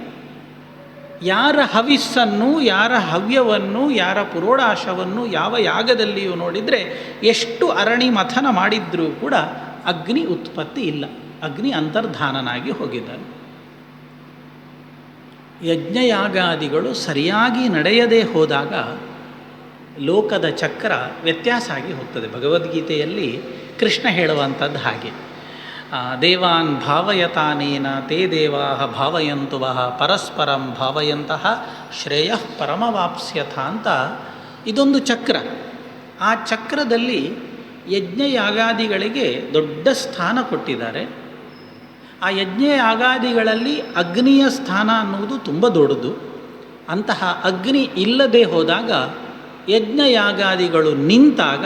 ಯಾರ ಹವಿಸ್ಸನ್ನು, ಯಾರ ಹವ್ಯವನ್ನು, ಯಾರ ಪುರೋಡಾಶವನ್ನು ಯಾವ ಯಾಗದಲ್ಲಿಯೂ ನೋಡಿದರೆ ಎಷ್ಟು ಅರಣಿ ಮಥನ ಮಾಡಿದ್ರೂ ಕೂಡ ಅಗ್ನಿ ಉತ್ಪತ್ತಿ ಇಲ್ಲ, ಅಗ್ನಿ ಅಂತರ್ಧಾನನಾಗಿ ಹೋಗಿದ್ದಾನೆ. ಯಜ್ಞಯಾಗಾದಿಗಳು ಸರಿಯಾಗಿ ನಡೆಯದೇ ಹೋದಾಗ ಲೋಕದ ಚಕ್ರ ವ್ಯತ್ಯಾಸ ಆಗಿ ಹೋಗ್ತದೆ. ಭಗವದ್ಗೀತೆಯಲ್ಲಿ ಕೃಷ್ಣ ಹೇಳುವಂಥದ್ದು ಹಾಗೆ, ದೇವಾನ್ ಭಾವಯತಾನೇನ ತೇ ದೇವಾ ಭಾವಯಂತು ವಃ ಪರಸ್ಪರಂ ಭಾವಯಂತಹ ಶ್ರೇಯಃ ಪರಮವಾಪ್ಸ್ಯಥ ಅಂತ ಇದೊಂದು ಚಕ್ರ. ಆ ಚಕ್ರದಲ್ಲಿ ಯಜ್ಞಯಾಗಾದಿಗಳಿಗೆ ದೊಡ್ಡ ಸ್ಥಾನ ಕೊಟ್ಟಿದ್ದಾರೆ. ಆ ಯಜ್ಞಯಾಗಾದಿಗಳಲ್ಲಿ ಅಗ್ನಿಯ ಸ್ಥಾನ ಅನ್ನುವುದು ತುಂಬ ದೊಡ್ಡದು. ಅಂತಹ ಅಗ್ನಿ ಇಲ್ಲದೆ ಹೋದಾಗ, ಯಜ್ಞಯಾಗಾದಿಗಳು ನಿಂತಾಗ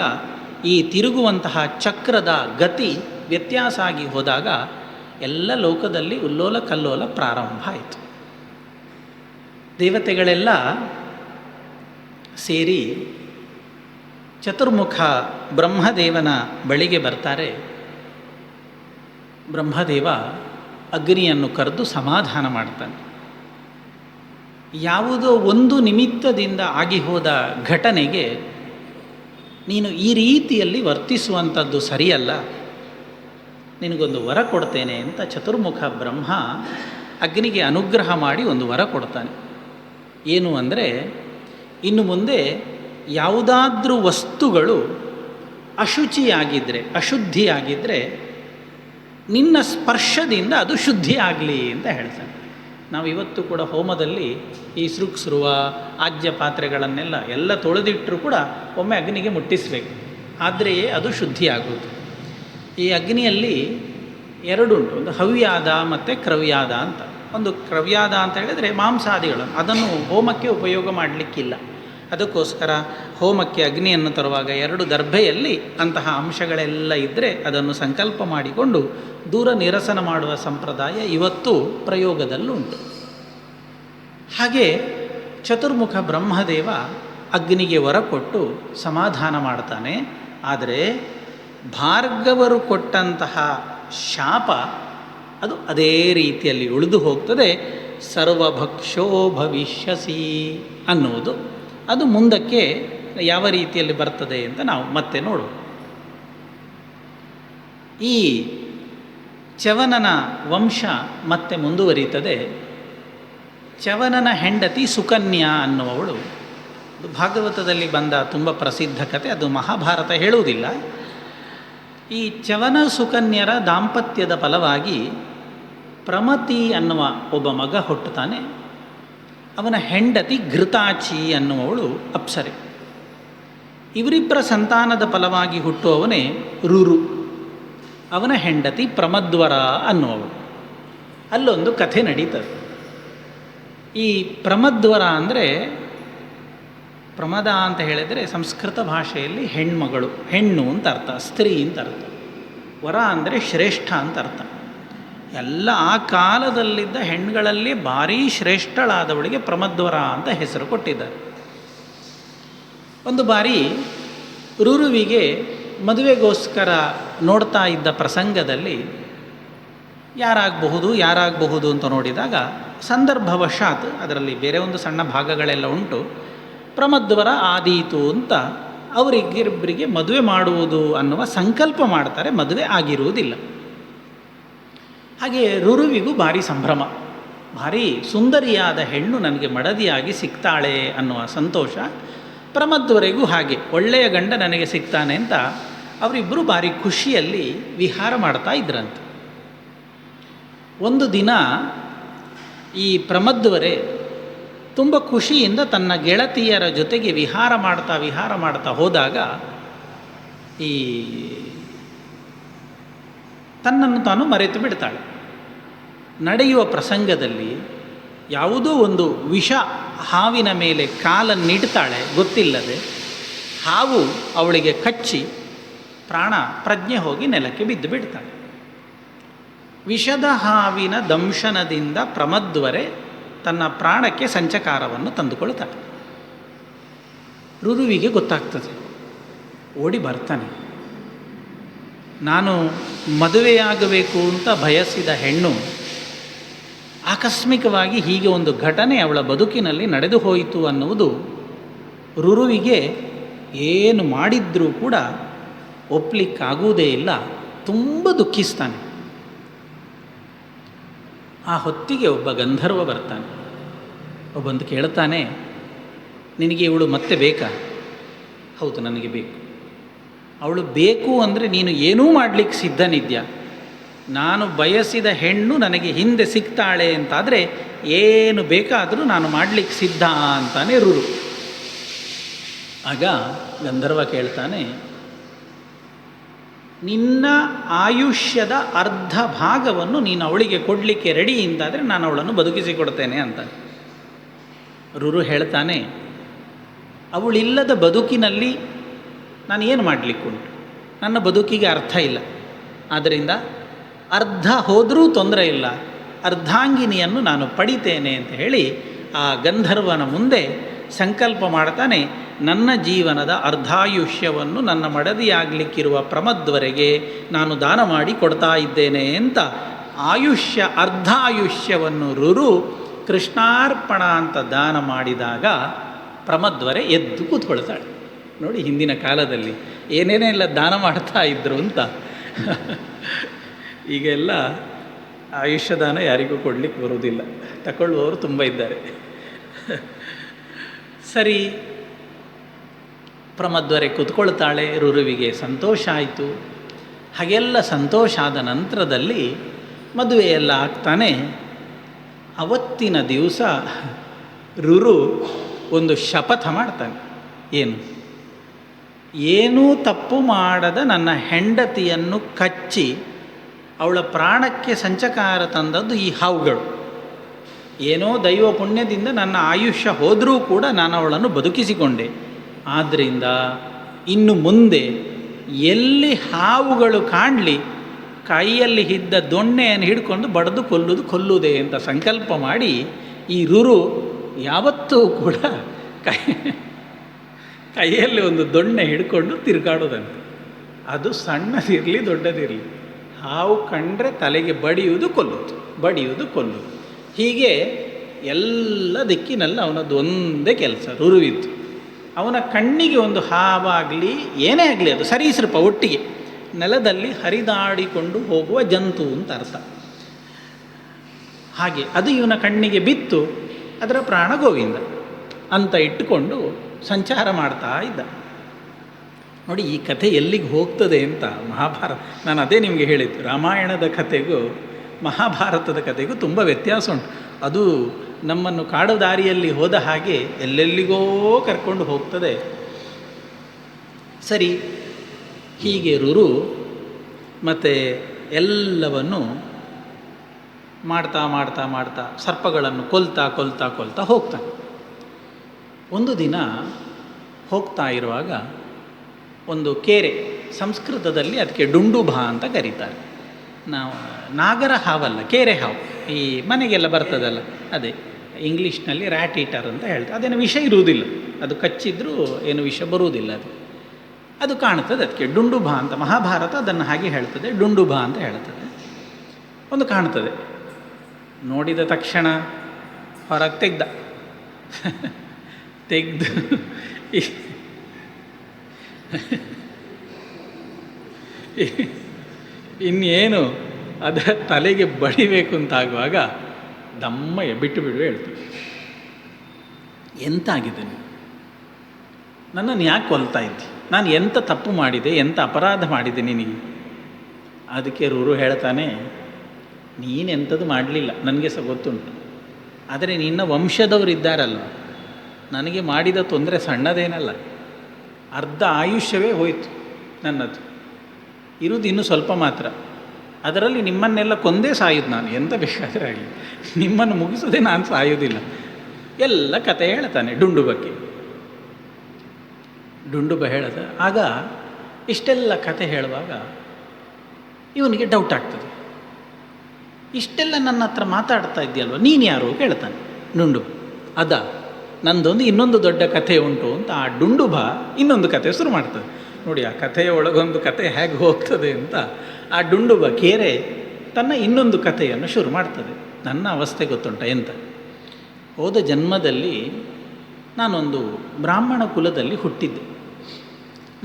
ಈ ತಿರುಗುವಂತಹ ಚಕ್ರದ ಗತಿ ವ್ಯತ್ಯಾಸ ಆಗಿ ಹೋದಾಗ ಎಲ್ಲ ಲೋಕದಲ್ಲಿ ಉಲ್ಲೋಲ ಕಲ್ಲೋಲ ಪ್ರಾರಂಭ ಆಯಿತು. ದೇವತೆಗಳೆಲ್ಲ ಸೇರಿ ಚತುರ್ಮುಖ ಬ್ರಹ್ಮದೇವನ ಬಳಿಗೆ ಬರ್ತಾರೆ. ಬ್ರಹ್ಮದೇವ ಅಗ್ನಿಯನ್ನು ಕರೆದು ಸಮಾಧಾನ ಮಾಡ್ತಾನೆ. ಯಾವುದೋ ಒಂದು ನಿಮಿತ್ತದಿಂದ ಆಗಿ ಹೋದ ಘಟನೆಗೆ ನೀನು ಈ ರೀತಿಯಲ್ಲಿ ವರ್ತಿಸುವಂಥದ್ದು ಸರಿಯಲ್ಲ, ನಿನಗೊಂದು ವರ ಕೊಡ್ತೇನೆ ಅಂತ ಚತುರ್ಮುಖ ಬ್ರಹ್ಮ ಅಗ್ನಿಗೆ ಅನುಗ್ರಹ ಮಾಡಿ ಒಂದು ವರ ಕೊಡ್ತಾನೆ. ಏನು ಅಂದರೆ, ಇನ್ನು ಮುಂದೆ ಯಾವುದಾದ್ರೂ ವಸ್ತುಗಳು ಅಶುಚಿಯಾಗಿದ್ದರೆ, ಅಶುದ್ಧಿಯಾಗಿದ್ದರೆ ನಿನ್ನ ಸ್ಪರ್ಶದಿಂದ ಅದು ಶುದ್ಧಿ ಆಗಲಿ ಅಂತ ಹೇಳ್ತಾನೆ. ನಾವು ಇವತ್ತು ಕೂಡ ಹೋಮದಲ್ಲಿ ಈ ಸೃಕ್ಸ್ರುವ ಆಜ್ಯ ಪಾತ್ರೆಗಳನ್ನೆಲ್ಲ ಎಲ್ಲ ತೊಳೆದಿಟ್ಟರೂ ಕೂಡ ಒಮ್ಮೆ ಅಗ್ನಿಗೆ ಮುಟ್ಟಿಸಬೇಕು, ಆದರೆಯೇ ಅದು ಶುದ್ಧಿಯಾಗುವುದು. ಈ ಅಗ್ನಿಯಲ್ಲಿ ಎರಡುಂಟು, ಒಂದು ಹವ್ಯಾದ ಮತ್ತು ಕ್ರವ್ಯಾದ ಅಂತ. ಒಂದು ಕ್ರವ್ಯಾದ ಅಂತ ಹೇಳಿದರೆ ಮಾಂಸಾದಿಗಳು, ಅದನ್ನು ಹೋಮಕ್ಕೆ ಉಪಯೋಗ ಮಾಡಲಿಕ್ಕಿಲ್ಲ. ಅದಕ್ಕೋಸ್ಕರ ಹೋಮಕ್ಕೆ ಅಗ್ನಿಯನ್ನು ತರುವಾಗ ಎರಡು ದರ್ಭೆಯಲ್ಲಿ ಅಂತಹ ಅಂಶಗಳೆಲ್ಲ ಇದ್ದರೆ ಅದನ್ನು ಸಂಕಲ್ಪ ಮಾಡಿಕೊಂಡು ದೂರ ನಿರಸನ ಮಾಡುವ ಸಂಪ್ರದಾಯ ಇವತ್ತು ಪ್ರಯೋಗದಲ್ಲುಂಟು. ಹಾಗೆ ಚತುರ್ಮುಖ ಬ್ರಹ್ಮದೇವ ಅಗ್ನಿಗೆ ವರ ಕೊಟ್ಟು ಸಮಾಧಾನ ಮಾಡ್ತಾನೆ. ಆದರೆ ಭಾರ್ಗವರು ಕೊಟ್ಟಂತಹ ಶಾಪ ಅದು ಅದೇ ರೀತಿಯಲ್ಲಿ ಉಳಿದು ಹೋಗ್ತದೆ. ಸರ್ವಭಕ್ಷೋ ಭವಿಷ್ಯಸಿ ಅನ್ನುವುದು ಅದು ಮುಂದಕ್ಕೆ ಯಾವ ರೀತಿಯಲ್ಲಿ ಬರ್ತದೆ ಅಂತ ನಾವು ಮತ್ತೆ ನೋಡುವ. ಈ ಚ್ಯವನನ ವಂಶ ಮತ್ತೆ ಮುಂದುವರಿತದೆ. ಚ್ಯವನನ ಹೆಂಡತಿ ಸುಕನ್ಯಾ ಅನ್ನುವವಳು, ಭಾಗವತದಲ್ಲಿ ಬಂದ ತುಂಬ ಪ್ರಸಿದ್ಧ ಕಥೆ, ಅದು ಮಹಾಭಾರತ ಹೇಳುವುದಿಲ್ಲ. ಈ ಚ್ಯವನ ಸುಕನ್ಯರ ದಾಂಪತ್ಯದ ಫಲವಾಗಿ ಪ್ರಮತಿ ಅನ್ನುವ ಒಬ್ಬ ಮಗ ಹುಟ್ಟುತ್ತಾನೆ. ಅವನ ಹೆಂಡತಿ ಘೃತಾಚಿ ಅನ್ನುವವಳು ಅಪ್ಸರೆ. ಇವರಿಬ್ಬರ ಸಂತಾನದ ಫಲವಾಗಿ ಹುಟ್ಟುವವನೇ ರುರು. ಅವನ ಹೆಂಡತಿ ಪ್ರಮದ್ವರ ಅನ್ನುವವಳು. ಅಲ್ಲೊಂದು ಕಥೆ ನಡೀತದೆ. ಈ ಪ್ರಮದ್ವರ ಅಂದರೆ, ಪ್ರಮದ ಅಂತ ಹೇಳಿದರೆ ಸಂಸ್ಕೃತ ಭಾಷೆಯಲ್ಲಿ ಹೆಣ್ಮಗಳು, ಹೆಣ್ಣು ಅಂತ ಅರ್ಥ, ಸ್ತ್ರೀ ಅಂತ ಅರ್ಥ. ವರ ಅಂದರೆ ಶ್ರೇಷ್ಠ ಅಂತ ಅರ್ಥ. ಎಲ್ಲ ಆ ಕಾಲದಲ್ಲಿದ್ದ ಹೆಣ್ಣುಗಳಲ್ಲಿ ಭಾರೀ ಶ್ರೇಷ್ಠಳಾದವಳಿಗೆ ಪ್ರಮದ್ವರ ಅಂತ ಹೆಸರು ಕೊಟ್ಟಿದ್ದಾರೆ. ಒಂದು ಬಾರಿ ರುರುವಿಗೆ ಮದುವೆಗೋಸ್ಕರ ನೋಡ್ತಾ ಇದ್ದ ಪ್ರಸಂಗದಲ್ಲಿ ಯಾರಾಗಬಹುದು ಅಂತ ನೋಡಿದಾಗ ಸಂದರ್ಭವಶಾತ್, ಅದರಲ್ಲಿ ಬೇರೆ ಒಂದು ಸಣ್ಣ ಭಾಗಗಳೆಲ್ಲ ಉಂಟು, ಪ್ರಮದ್ವರ ಆದೀತು ಅಂತ ಅವರಿಬ್ಬರಿಗೆ ಮದುವೆ ಮಾಡುವುದು ಅನ್ನುವ ಸಂಕಲ್ಪ ಮಾಡ್ತಾರೆ. ಮದುವೆ ಆಗಿರುವುದಿಲ್ಲ. ಹಾಗೆ ರುರುವಿಗೂ ಭಾರಿ ಸಂಭ್ರಮ, ಭಾರಿ ಸುಂದರಿಯಾದ ಹೆಣ್ಣು ನನಗೆ ಮಡದಿಯಾಗಿ ಸಿಗ್ತಾಳೆ ಅನ್ನುವ ಸಂತೋಷ. ಪ್ರಮದ್ವರೆಗೂ ಹಾಗೆ, ಒಳ್ಳೆಯ ಗಂಡ ನನಗೆ ಸಿಗ್ತಾನೆ ಅಂತ ಅವರಿಬ್ಬರು ಭಾರಿ ಖುಷಿಯಲ್ಲಿ ವಿಹಾರ ಮಾಡ್ತಾ ಇದ್ರಂತೆ. ಒಂದು ದಿನ ಈ ಪ್ರಮದ್ವರೆ ತುಂಬ ಖುಷಿಯಿಂದ ತನ್ನ ಗೆಳತಿಯರ ಜೊತೆಗೆ ವಿಹಾರ ಮಾಡ್ತಾ ಹೋದಾಗ ಈ ತನ್ನನ್ನು ತಾನು ಮರೆತು ಬಿಡ್ತಾಳೆ. ನಡೆಯುವ ಪ್ರಸಂಗದಲ್ಲಿ ಯಾವುದೋ ಒಂದು ವಿಷ ಹಾವಿನ ಮೇಲೆ ಕಾಲನ್ನಿಡ್ತಾಳೆ ಗೊತ್ತಿಲ್ಲದೆ. ಹಾವು ಅವಳಿಗೆ ಕಚ್ಚಿ ಪ್ರಜ್ಞೆ ಹೋಗಿ ನೆಲಕ್ಕೆ ಬಿದ್ದು ಬಿಡ್ತಾಳೆ. ವಿಷದ ಹಾವಿನ ದಂಶನದಿಂದ ಪ್ರಮದ್ವರೆ ತನ್ನ ಪ್ರಾಣಕ್ಕೆ ಸಂಚಕಾರವನ್ನು ತಂದುಕೊಳ್ತಾಳೆ. ರುರುವಿಗೆ ಗೊತ್ತಾಗ್ತದೆ, ಓಡಿ ಬರ್ತಾನೆ. ನಾನು ಮದುವೆಯಾಗಬೇಕು ಅಂತ ಬಯಸಿದ ಹೆಣ್ಣು ಆಕಸ್ಮಿಕವಾಗಿ ಹೀಗೆ ಒಂದು ಘಟನೆ ಅವಳ ಬದುಕಿನಲ್ಲಿ ನಡೆದು ಹೋಯಿತು ಅನ್ನುವುದು ರುರುವಿಗೆ ಏನು ಮಾಡಿದ್ರೂ ಕೂಡ ಒಪ್ಪಲಿಕ್ಕಾಗುವುದೇ ಇಲ್ಲ. ತುಂಬ ದುಃಖಿಸ್ತಾನೆ. ಆ ಹೊತ್ತಿಗೆ ಒಬ್ಬ ಗಂಧರ್ವ ಬರ್ತಾನೆ. ಒಬ್ಬಂದು ಕೇಳ್ತಾನೆ, ನಿನಗೆ ಇವಳು ಮತ್ತೆ ಬೇಕಾ? ಹೌದು, ನನಗೆ ಬೇಕು. ಅವಳು ಬೇಕು ಅಂದರೆ ನೀನು ಏನೂ ಮಾಡಲಿಕ್ಕೆ ಸಿದ್ಧನಿದ್ಯಾ? ನಾನು ಬಯಸಿದ ಹೆಣ್ಣು ನನಗೆ ಹಿಂದೆ ಸಿಗ್ತಾಳೆ ಅಂತಾದರೆ ಏನು ಬೇಕಾದರೂ ನಾನು ಮಾಡಲಿಕ್ಕೆ ಸಿದ್ಧ ಅಂತಾನೆ ರುರು. ಆಗ ಗಂಧರ್ವ ಕೇಳ್ತಾನೆ, ನಿನ್ನ ಆಯುಷ್ಯದ ಅರ್ಧ ಭಾಗವನ್ನು ನೀನು ಅವಳಿಗೆ ಕೊಡಲಿಕ್ಕೆ ರೆಡಿ ಅಂತಾದರೆ ನಾನು ಅವಳನ್ನು ಬದುಕಿಸಿಕೊಡ್ತೇನೆ ಅಂತ. ರುರು ಹೇಳ್ತಾನೆ, ಅವಳಿಲ್ಲದ ಬದುಕಿನಲ್ಲಿ ನಾನು ಏನು ಮಾಡಲಿಕ್ಕುಂಟು? ನನ್ನ ಬದುಕಿಗೆ ಅರ್ಥ ಇಲ್ಲ. ಆದ್ದರಿಂದ ಅರ್ಧ ಹೋದರೂ ತೊಂದರೆ ಇಲ್ಲ, ಅರ್ಧಾಂಗಿನಿಯನ್ನು ನಾನು ಪಡಿತೇನೆ ಅಂತ ಹೇಳಿ ಆ ಗಂಧರ್ವನ ಮುಂದೆ ಸಂಕಲ್ಪ ಮಾಡ್ತಾನೆ. ನನ್ನ ಜೀವನದ ಅರ್ಧಾಯುಷ್ಯವನ್ನು ನನ್ನ ಮಡದಿಯಾಗಲಿಕ್ಕಿರುವ ಪ್ರಮದ್ವರೆಗೆ ನಾನು ದಾನ ಮಾಡಿ ಕೊಡ್ತಾ ಇದ್ದೇನೆ ಅಂತ ಅರ್ಧಾಯುಷ್ಯವನ್ನು ರುರು ಕೃಷ್ಣಾರ್ಪಣ ಅಂತ ದಾನ ಮಾಡಿದಾಗ ಪ್ರಮದ್ವರೆ ಎದ್ದು ಕೂತ್ಕೊಳ್ತಾಳೆ. ನೋಡಿ, ಹಿಂದಿನ ಕಾಲದಲ್ಲಿ ಏನೇನೆಲ್ಲ ದಾನ ಮಾಡ್ತಾ ಇದ್ರು ಅಂತ. ಈಗೆಲ್ಲ ಆಯುಷ್ಯದಾನ ಯಾರಿಗೂ ಕೊಡಲಿಕ್ಕೆ ಬರುವುದಿಲ್ಲ, ತಗೊಳ್ಳುವವರು ತುಂಬ ಇದ್ದಾರೆ. ಸರಿ, ಪ್ರಮದ್ವರೆ ಕೂತ್ಕೊಳ್ತಾಳೆ. ರುರುವಿಗೆ ಸಂತೋಷ ಆಯಿತು. ಹಾಗೆಲ್ಲ ಸಂತೋಷ ಆದ ನಂತರದಲ್ಲಿ ಮದುವೆಯೆಲ್ಲ ಆಗ್ತಾನೆ. ಅವತ್ತಿನ ದಿವಸ ರುರು ಒಂದು ಶಪಥ ಮಾಡ್ತಾನೆ. ಏನೂ ತಪ್ಪು ಮಾಡದ ನನ್ನ ಹೆಂಡತಿಯನ್ನು ಕಚ್ಚಿ ಅವಳ ಪ್ರಾಣಕ್ಕೆ ಸಂಚಕಾರ ತಂದದ್ದು ಈ ಹಾವುಗಳು. ಏನೋ ದೈವ ಪುಣ್ಯದಿಂದ ನನ್ನ ಆಯುಷ್ಯ ಹೋದರೂ ಕೂಡ ನಾನು ಅವಳನ್ನು ಬದುಕಿಸಿಕೊಂಡೆ. ಆದ್ದರಿಂದ ಇನ್ನು ಮುಂದೆ ಎಲ್ಲಿ ಹಾವುಗಳು ಕಾಣಲಿ ಕೈಯಲ್ಲಿ ಇದ್ದ ದೊಣ್ಣೆಯನ್ನು ಹಿಡ್ಕೊಂಡು ಬಡಿದು ಕೊಲ್ಲುವುದೇ ಅಂತ ಸಂಕಲ್ಪ ಮಾಡಿ ಈ ರುರು ಯಾವತ್ತೂ ಕೂಡ ಕೈಯಲ್ಲಿ ಒಂದು ದೊಣ್ಣೆ ಹಿಡ್ಕೊಂಡು ತಿರುಗಾಡೋದಂತೆ. ಅದು ಸಣ್ಣದಿರಲಿ ದೊಡ್ಡದಿರಲಿ, ಹಾವು ಕಂಡ್ರೆ ತಲೆಗೆ ಬಡಿಯುವುದು ಕೊಲ್ಲುವುದು. ಹೀಗೆ ಎಲ್ಲ ದಿಕ್ಕಿನಲ್ಲಿ ಅವನದ್ದು ಒಂದೇ ಕೆಲಸ ರುರುವಿದ್ದು. ಅವನ ಕಣ್ಣಿಗೆ ಒಂದು ಹಾವಾಗಲಿ ಏನೇ ಆಗಲಿ, ಅದು ಸರೀಸೃಪ ಒಟ್ಟಿಗೆ ನೆಲದಲ್ಲಿ ಹರಿದಾಡಿಕೊಂಡು ಹೋಗುವ ಜಂತು ಅಂತ ಅರ್ಥ. ಹಾಗೆ ಅದು ಇವನ ಕಣ್ಣಿಗೆ ಬಿತ್ತು, ಅದರ ಪ್ರಾಣ ಗೋವಿಂದ ಅಂತ ಇಟ್ಟುಕೊಂಡು ಸಂಚಾರ ಮಾಡ್ತಾ ಇದ್ದ. ನೋಡಿ, ಈ ಕಥೆ ಎಲ್ಲಿಗೆ ಹೋಗ್ತದೆ ಅಂತ ಮಹಾಭಾರತ. ನಾನು ಅದೇ ನಿಮಗೆ ಹೇಳಿದ್ದು, ರಾಮಾಯಣದ ಕಥೆಗೂ ಮಹಾಭಾರತದ ಕಥೆಗೂ ತುಂಬ ವ್ಯತ್ಯಾಸ ಉಂಟು. ಅದು ನಮ್ಮನ್ನು ಕಾಡು ದಾರಿಯಲ್ಲಿ ಹೋದ ಹಾಗೆ ಎಲ್ಲೆಲ್ಲಿಗೋ ಕರ್ಕೊಂಡು ಹೋಗ್ತದೆ. ಸರಿ, ಹೀಗೆ ರುರು ಮತ್ತು ಎಲ್ಲವನ್ನು ಮಾಡ್ತಾ ಸರ್ಪಗಳನ್ನು ಕೊಲ್ತಾ ಹೋಗ್ತಾನೆ. ಒಂದು ದಿನ ಹೋಗ್ತಾ ಇರುವಾಗ ಒಂದು ಕೆರೆ, ಸಂಸ್ಕೃತದಲ್ಲಿ ಅದಕ್ಕೆ ಡುಂಡುಭ ಅಂತ ಕರೀತಾರೆ. ನಾವು ನಾಗರ ಹಾವಲ್ಲ, ಕೆರೆ ಹಾವು, ಈ ಮನೆಗೆಲ್ಲ ಬರ್ತದಲ್ಲ ಅದೇ. ಇಂಗ್ಲೀಷ್ನಲ್ಲಿ ರ್ಯಾಟ್ ಈಟರ್ ಅಂತ ಹೇಳ್ತಾರೆ. ಅದೇನು ವಿಷ ಇರುವುದಿಲ್ಲ, ಅದು ಕಚ್ಚಿದ್ರೂ ಏನು ವಿಷ ಬರುವುದಿಲ್ಲ. ಅದು ಕಾಣ್ತದೆ, ಅದಕ್ಕೆ ಡುಂಡುಭ ಅಂತ ಮಹಾಭಾರತ ಅದನ್ನು ಹಾಗೆ ಹೇಳ್ತದೆ, ಡುಂಡುಭ ಅಂತ ಹೇಳ್ತದೆ. ಒಂದು ಕಾಣ್ತದೆ, ನೋಡಿದ ತಕ್ಷಣ ಹೊರಗೆ ತೆಗೆದು ಇನ್ನೇನು ಅದರ ತಲೆಗೆ ಬಡಿಬೇಕು ಅಂತಾಗುವಾಗ ದಮ್ಮಯ್ಯ ಬಿಟ್ಟು ಹೇಳ್ತೀವಿ. ಎಂತಾಗಿದೆ, ನನ್ನನ್ನು ಯಾಕೆ ಕೊಲ್ತಾ ಇದ್ದಿ? ನಾನು ಎಂಥ ತಪ್ಪು ಮಾಡಿದೆ, ಎಂಥ ಅಪರಾಧ ಮಾಡಿದೆ ನಿನಗೆ? ಅದಕ್ಕೆ ರುರು ಹೇಳ್ತಾನೆ, ನೀನೆಂಥದ್ದು ಮಾಡಲಿಲ್ಲ, ನನಗೆ ಸಹ ಗೊತ್ತುಂಟು. ಆದರೆ ನಿನ್ನ ವಂಶದವರು ಇದ್ದಾರಲ್ಲ, ನನಗೆ ಮಾಡಿದ ತೊಂದರೆ ಸಣ್ಣದೇನಲ್ಲ. ಅರ್ಧ ಆಯುಷ್ಯವೇ ಹೋಯಿತು ನನ್ನದು, ಇರುವುದು ಇನ್ನೂ ಸ್ವಲ್ಪ ಮಾತ್ರ. ಅದರಲ್ಲಿ ನಿಮ್ಮನ್ನೆಲ್ಲ ಕೊಂದೇ ಸಾಯೋದು ನಾನು, ಎಂತ ಬೇಕಾದರೆ ಆಗಲಿ, ನಿಮ್ಮನ್ನು ಮುಗಿಸೋದೇ ನಾನು ಸಾಯೋದಿಲ್ಲ. ಎಲ್ಲ ಕತೆ ಹೇಳ್ತಾನೆ ಡುಂಡುಬಕ್ಕೆ. ಡುಂಡುಬ ಹೇಳ್ದ. ಆಗ ಇಷ್ಟೆಲ್ಲ ಕತೆ ಹೇಳುವಾಗ ಇವನಿಗೆ ಡೌಟ್ ಆಗ್ತದೆ. ಇಷ್ಟೆಲ್ಲ ನನ್ನ ಹತ್ರ ಮಾತಾಡ್ತಾ ಇದ್ದೀಯಲ್ವ, ನೀನು ಯಾರು ಕೇಳ್ತಾನೆ ಡುಂಡುಬ. ನಂದೊಂದು ಇನ್ನೊಂದು ದೊಡ್ಡ ಕಥೆ ಉಂಟು ಅಂತ ಆ ಡುಂಡುಭ ಇನ್ನೊಂದು ಕಥೆ ಶುರು ಮಾಡ್ತದೆ. ನೋಡಿ ಆ ಕಥೆಯ ಒಳಗೊಂದು ಕಥೆ ಹೇಗೆ ಹೋಗ್ತದೆ ಅಂತ. ಆ ಡುಂಡುಭ ಕೇರೆ ತನ್ನ ಇನ್ನೊಂದು ಕಥೆಯನ್ನು ಶುರು ಮಾಡ್ತದೆ. ನನ್ನ ಅವಸ್ಥೆ ಗೊತ್ತುಂಟ ಎಂತ. ಹೋದ ಜನ್ಮದಲ್ಲಿ ನಾನೊಂದು ಬ್ರಾಹ್ಮಣ ಕುಲದಲ್ಲಿ ಹುಟ್ಟಿದ್ದೆ.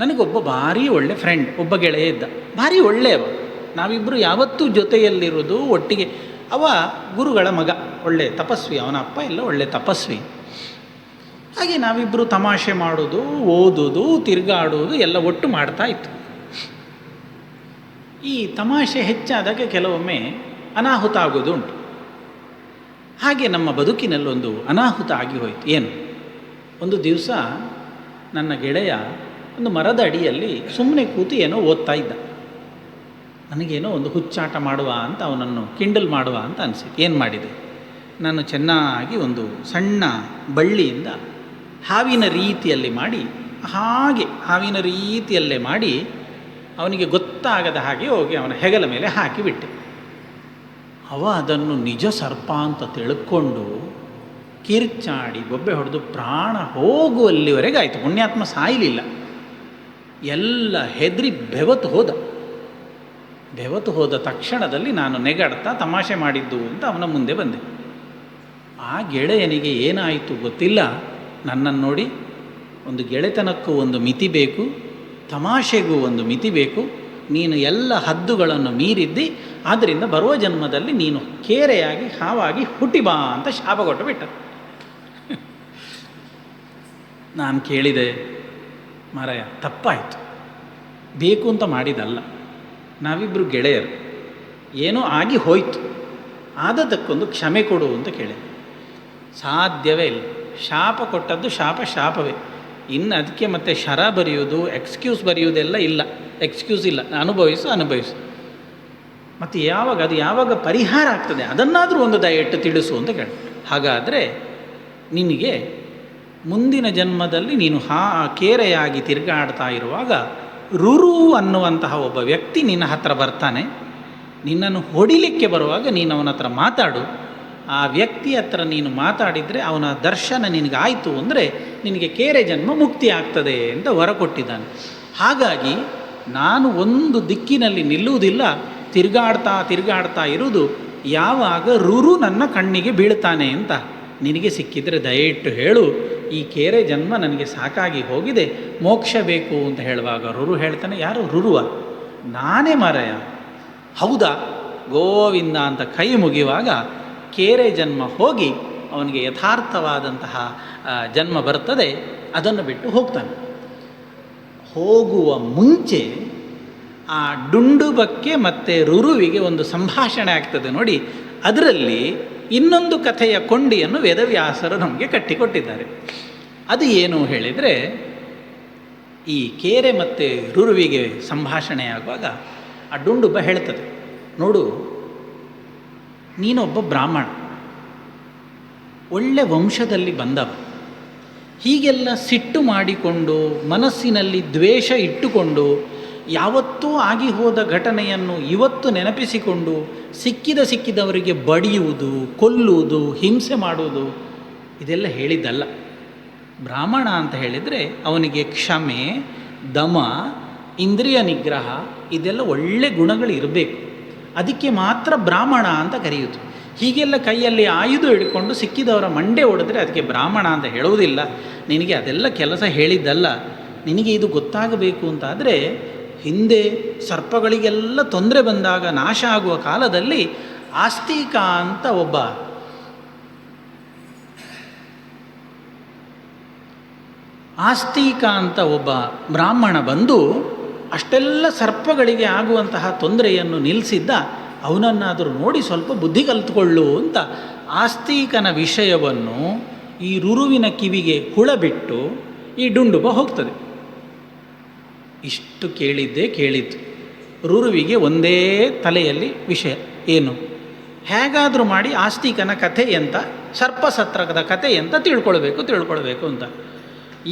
ನನಗೊಬ್ಬ ಭಾರಿ ಒಳ್ಳೆ ಫ್ರೆಂಡ್, ಒಬ್ಬ ಗೆಳೆಯ ಇದ್ದ, ಭಾರಿ ಒಳ್ಳೆಯವ. ನಾವಿಬ್ಬರು ಯಾವತ್ತೂ ಜೊತೆಯಲ್ಲಿರೋದು ಒಟ್ಟಿಗೆ. ಅವ ಗುರುಗಳ ಮಗ, ಒಳ್ಳೆ ತಪಸ್ವಿ, ಅವನ ಅಪ್ಪ ಎಲ್ಲ ಒಳ್ಳೆ ತಪಸ್ವಿ. ಹಾಗೆ ನಾವಿಬ್ಬರು ತಮಾಷೆ ಮಾಡೋದು, ಓದೋದು, ತಿರುಗಾಡೋದು ಎಲ್ಲ ಒಟ್ಟು ಮಾಡ್ತಾ ಇತ್ತು. ಈ ತಮಾಷೆ ಹೆಚ್ಚಾದಾಗ ಕೆಲವೊಮ್ಮೆ ಅನಾಹುತ ಆಗೋದು ಉಂಟು. ಹಾಗೆ ನಮ್ಮ ಬದುಕಿನಲ್ಲೊಂದು ಅನಾಹುತ ಆಗಿ ಹೋಯಿತು. ಏನು, ಒಂದು ದಿವಸ ನನ್ನ ಗೆಳೆಯ ಒಂದು ಮರದ ಅಡಿಯಲ್ಲಿ ಸುಮ್ಮನೆ ಕೂತು ಏನೋ ಓದ್ತಾ ಇದ್ದ. ನನಗೇನೋ ಒಂದು ಹುಚ್ಚಾಟ ಮಾಡುವ ಅಂತ, ಅವನನ್ನು ಕಿಂಡಲ್ ಮಾಡುವ ಅಂತ ಅನಿಸಿತು. ಏನು ಮಾಡಿದೆ, ನಾನು ಚೆನ್ನಾಗಿ ಒಂದು ಸಣ್ಣ ಬಳ್ಳಿಯಿಂದ ಹಾವಿನ ರೀತಿಯಲ್ಲಿ ಮಾಡಿ, ಹಾಗೆ ಹಾವಿನ ರೀತಿಯಲ್ಲೇ ಮಾಡಿ ಅವನಿಗೆ ಗೊತ್ತಾಗದ ಹಾಗೆ ಹೋಗಿ ಅವನ ಹೆಗಲ ಮೇಲೆ ಹಾಕಿಬಿಟ್ಟೆ. ಅವ ಅದನ್ನು ನಿಜ ಸರ್ಪ ಅಂತ ತಿಳ್ಕೊಂಡು ಕಿರ್ಚಾಡಿ ಬೊಬ್ಬೆ ಹೊಡೆದು ಪ್ರಾಣ ಹೋಗುವಲ್ಲಿವರೆಗೆ ಆಯಿತು. ಪುಣ್ಯಾತ್ಮ ಸಾಯಲಿಲ್ಲ. ಎಲ್ಲ ಹೆದರಿ ಬೆವತು ಹೋದ ತಕ್ಷಣದಲ್ಲಿ ನಾನು ನೆಗಾಡ್ತಾ ತಮಾಷೆ ಮಾಡಿದ್ದು ಅಂತ ಅವನ ಮುಂದೆ ಬಂದೆ. ಆ ಗೆಳೆಯನಿಗೆ ಏನಾಯಿತು ಗೊತ್ತಿಲ್ಲ. ನನ್ನನ್ನು ನೋಡಿ, ಒಂದು ಗೆಳೆತನಕ್ಕೂ ಒಂದು ಮಿತಿ ಬೇಕು, ತಮಾಷೆಗೂ ಒಂದು ಮಿತಿ ಬೇಕು, ನೀನು ಎಲ್ಲ ಹದ್ದುಗಳನ್ನು ಮೀರಿದ್ದಿ, ಆದ್ದರಿಂದ ಬರುವ ಜನ್ಮದಲ್ಲಿ ನೀನು ಕೇರೆಯಾಗಿ ಹಾವಾಗಿ ಹುಟ್ಟಿ ಬಾ ಅಂತ ಶಾಪ ಕೊಟ್ಟು ಬಿಟ್ಟ. ನಾನು ಕೇಳಿದೆ, ಮಾರಾಯ ತಪ್ಪಾಯಿತು, ಬೇಕು ಅಂತ ಮಾಡಿದಲ್ಲ, ನಾವಿಬ್ಬರು ಗೆಳೆಯರು, ಏನೋ ಆಗಿ ಹೋಯಿತು, ಆದದಕ್ಕೊಂದು ಕ್ಷಮೆ ಕೊಡು ಅಂತ ಕೇಳಿದೆ. ಸಾಧ್ಯವೇ ಇಲ್ಲ, ಶಾಪ ಕೊಟ್ಟದ್ದು ಶಾಪವೇ. ಇನ್ನು ಅದಕ್ಕೆ ಮತ್ತೆ ಶರ ಬರೆಯೋದು, ಎಕ್ಸ್ಕ್ಯೂಸ್ ಬರೆಯೋದೆಲ್ಲ ಇಲ್ಲ, ಎಕ್ಸ್ಕ್ಯೂಸ್ ಇಲ್ಲ, ಅನುಭವಿಸು. ಮತ್ತು ಯಾವಾಗ ಪರಿಹಾರ ಆಗ್ತದೆ ಅದನ್ನಾದರೂ ಒಂದು ದಯವಿಟ್ಟು ತಿಳಿಸು ಅಂತ ಕೇಳಿ. ಹಾಗಾದರೆ ನಿನಗೆ ಮುಂದಿನ ಜನ್ಮದಲ್ಲಿ ನೀನು ಕೇರೆಯಾಗಿ ತಿರುಗಾಡ್ತಾ ಇರುವಾಗ ರುರು ಅನ್ನುವಂತಹ ಒಬ್ಬ ವ್ಯಕ್ತಿ ನಿನ್ನ ಹತ್ರ ಬರ್ತಾನೆ. ನಿನ್ನನ್ನು ಹೊಡಿಲಿಕ್ಕೆ ಬರುವಾಗ ನೀನು ಅವನ ಹತ್ರ ಮಾತಾಡು. ಆ ವ್ಯಕ್ತಿ ಹತ್ರ ನೀನು ಮಾತಾಡಿದರೆ ಅವನ ದರ್ಶನ ನಿನಗಾಯಿತು ಅಂದರೆ ನಿನಗೆ ಕೇರೆ ಜನ್ಮ ಮುಕ್ತಿ ಆಗ್ತದೆ ಅಂತ ಹೊರ ಕೊಟ್ಟಿದ್ದಾನೆ. ಹಾಗಾಗಿ ನಾನು ಒಂದು ದಿಕ್ಕಿನಲ್ಲಿ ನಿಲ್ಲುವುದಿಲ್ಲ, ತಿರುಗಾಡ್ತಾ ಇರುವುದು. ಯಾವಾಗ ರುರು ನನ್ನ ಕಣ್ಣಿಗೆ ಬೀಳ್ತಾನೆ ಅಂತ ನಿನಗೆ ಸಿಕ್ಕಿದರೆ ದಯವಿಟ್ಟು ಹೇಳು, ಈ ಕೇರೆ ಜನ್ಮ ನನಗೆ ಸಾಕಾಗಿ ಹೋಗಿದೆ, ಮೋಕ್ಷ ಬೇಕು ಅಂತ ಹೇಳುವಾಗ ರುರು ಹೇಳ್ತಾನೆ, ಯಾರು ರುರುವ? ನಾನೇ ಮಾರಾಯ. ಹೌದಾ, ಗೋವಿಂದ ಅಂತ ಕೈ ಮುಗಿಯುವಾಗ ಕೇರೆ ಜನ್ಮ ಹೋಗಿ ಅವನಿಗೆ ಯಥಾರ್ಥವಾದಂತಹ ಜನ್ಮ ಬರ್ತದೆ. ಅದನ್ನು ಬಿಟ್ಟು ಹೋಗ್ತಾನೆ. ಹೋಗುವ ಮುಂಚೆ ಆ ಡುಂಡುಬಕ್ಕೆ ಮತ್ತು ರುರುವಿಗೆ ಒಂದು ಸಂಭಾಷಣೆ ಆಗ್ತದೆ ನೋಡಿ. ಅದರಲ್ಲಿ ಇನ್ನೊಂದು ಕಥೆಯ ಕೊಂಡಿಯನ್ನು ವೇದವ್ಯಾಸರು ನಮಗೆ ಕಟ್ಟಿಕೊಟ್ಟಿದ್ದಾರೆ. ಅದು ಏನು ಹೇಳಿದರೆ, ಈ ಕೇರೆ ಮತ್ತು ರುರುವಿಗೆ ಸಂಭಾಷಣೆ ಆಗುವಾಗ ಆ ಡುಂಡುಬ ಹೇಳ್ತದೆ, ನೋಡು, ನೀನೊಬ್ಬ ಬ್ರಾಹ್ಮಣ, ಒಳ್ಳೆ ವಂಶದಲ್ಲಿ ಬಂದವ, ಹೀಗೆಲ್ಲ ಸಿಟ್ಟು ಮಾಡಿಕೊಂಡು ಮನಸ್ಸಿನಲ್ಲಿ ದ್ವೇಷ ಇಟ್ಟುಕೊಂಡು ಯಾವತ್ತೂ ಆಗಿ ಹೋದ ಘಟನೆಯನ್ನು ಇವತ್ತು ನೆನಪಿಸಿಕೊಂಡು ಸಿಕ್ಕಿದವರಿಗೆ ಬಡಿಯುವುದು, ಕೊಲ್ಲುವುದು, ಹಿಂಸೆ ಮಾಡುವುದು ಇದೆಲ್ಲ ಹೇಳಿದ್ದಲ್ಲ. ಬ್ರಾಹ್ಮಣ ಅಂತ ಹೇಳಿದರೆ ಅವನಿಗೆ ಕ್ಷಮೆ, ದಮ, ಇಂದ್ರಿಯ ನಿಗ್ರಹ ಇದೆಲ್ಲ ಒಳ್ಳೆ ಗುಣಗಳು ಇರಬೇಕು. ಅದಕ್ಕೆ ಮಾತ್ರ ಬ್ರಾಹ್ಮಣ ಅಂತ ಕರೆಯುವುದು. ಹೀಗೆಲ್ಲ ಕೈಯಲ್ಲಿ ಆಯುಧ ಹಿಡ್ಕೊಂಡು ಸಿಕ್ಕಿದವರ ಮಂಡೆ ಹೊಡೆದ್ರೆ ಅದಕ್ಕೆ ಬ್ರಾಹ್ಮಣ ಅಂತ ಹೇಳುವುದಿಲ್ಲ. ನಿನಗೆ ಅದೆಲ್ಲ ಕೆಲಸ ಹೇಳಿದ್ದಲ್ಲ. ನಿನಗೆ ಇದು ಗೊತ್ತಾಗಬೇಕು ಅಂತಾದರೆ, ಹಿಂದೆ ಸರ್ಪಗಳಿಗೆಲ್ಲ ತೊಂದರೆ ಬಂದಾಗ ನಾಶ ಆಗುವ ಕಾಲದಲ್ಲಿ ಆಸ್ತಿಕ ಅಂತ ಒಬ್ಬ ಬ್ರಾಹ್ಮಣ ಬಂದು ಅಷ್ಟೆಲ್ಲ ಸರ್ಪಗಳಿಗೆ ಆಗುವಂತಹ ತೊಂದರೆಯನ್ನು ನಿಲ್ಲಿಸಿದ್ದ. ಅವನನ್ನಾದರೂ ನೋಡಿ ಸ್ವಲ್ಪ ಬುದ್ಧಿ ಕಲಿತುಕೊಳ್ಳು ಅಂತ ಆಸ್ತಿಕನ ವಿಷಯವನ್ನು ಈ ರುರುವಿನ ಕಿವಿಗೆ ಹುಳಬಿಟ್ಟು ಈ ಡುಂಡುಬ ಹೋಗ್ತದೆ. ಇಷ್ಟು ಕೇಳಿದ್ದು ರುರುವಿಗೆ ಒಂದೇ ತಲೆಯಲ್ಲಿ ವಿಷಯ ಏನು, ಹೇಗಾದರೂ ಮಾಡಿ ಆಸ್ತಿಕನ ಕಥೆ ಎಂತ, ಸರ್ಪಸತ್ರದ ಕಥೆ ಎಂತ ತಿಳ್ಕೊಳ್ಬೇಕು ಅಂತ.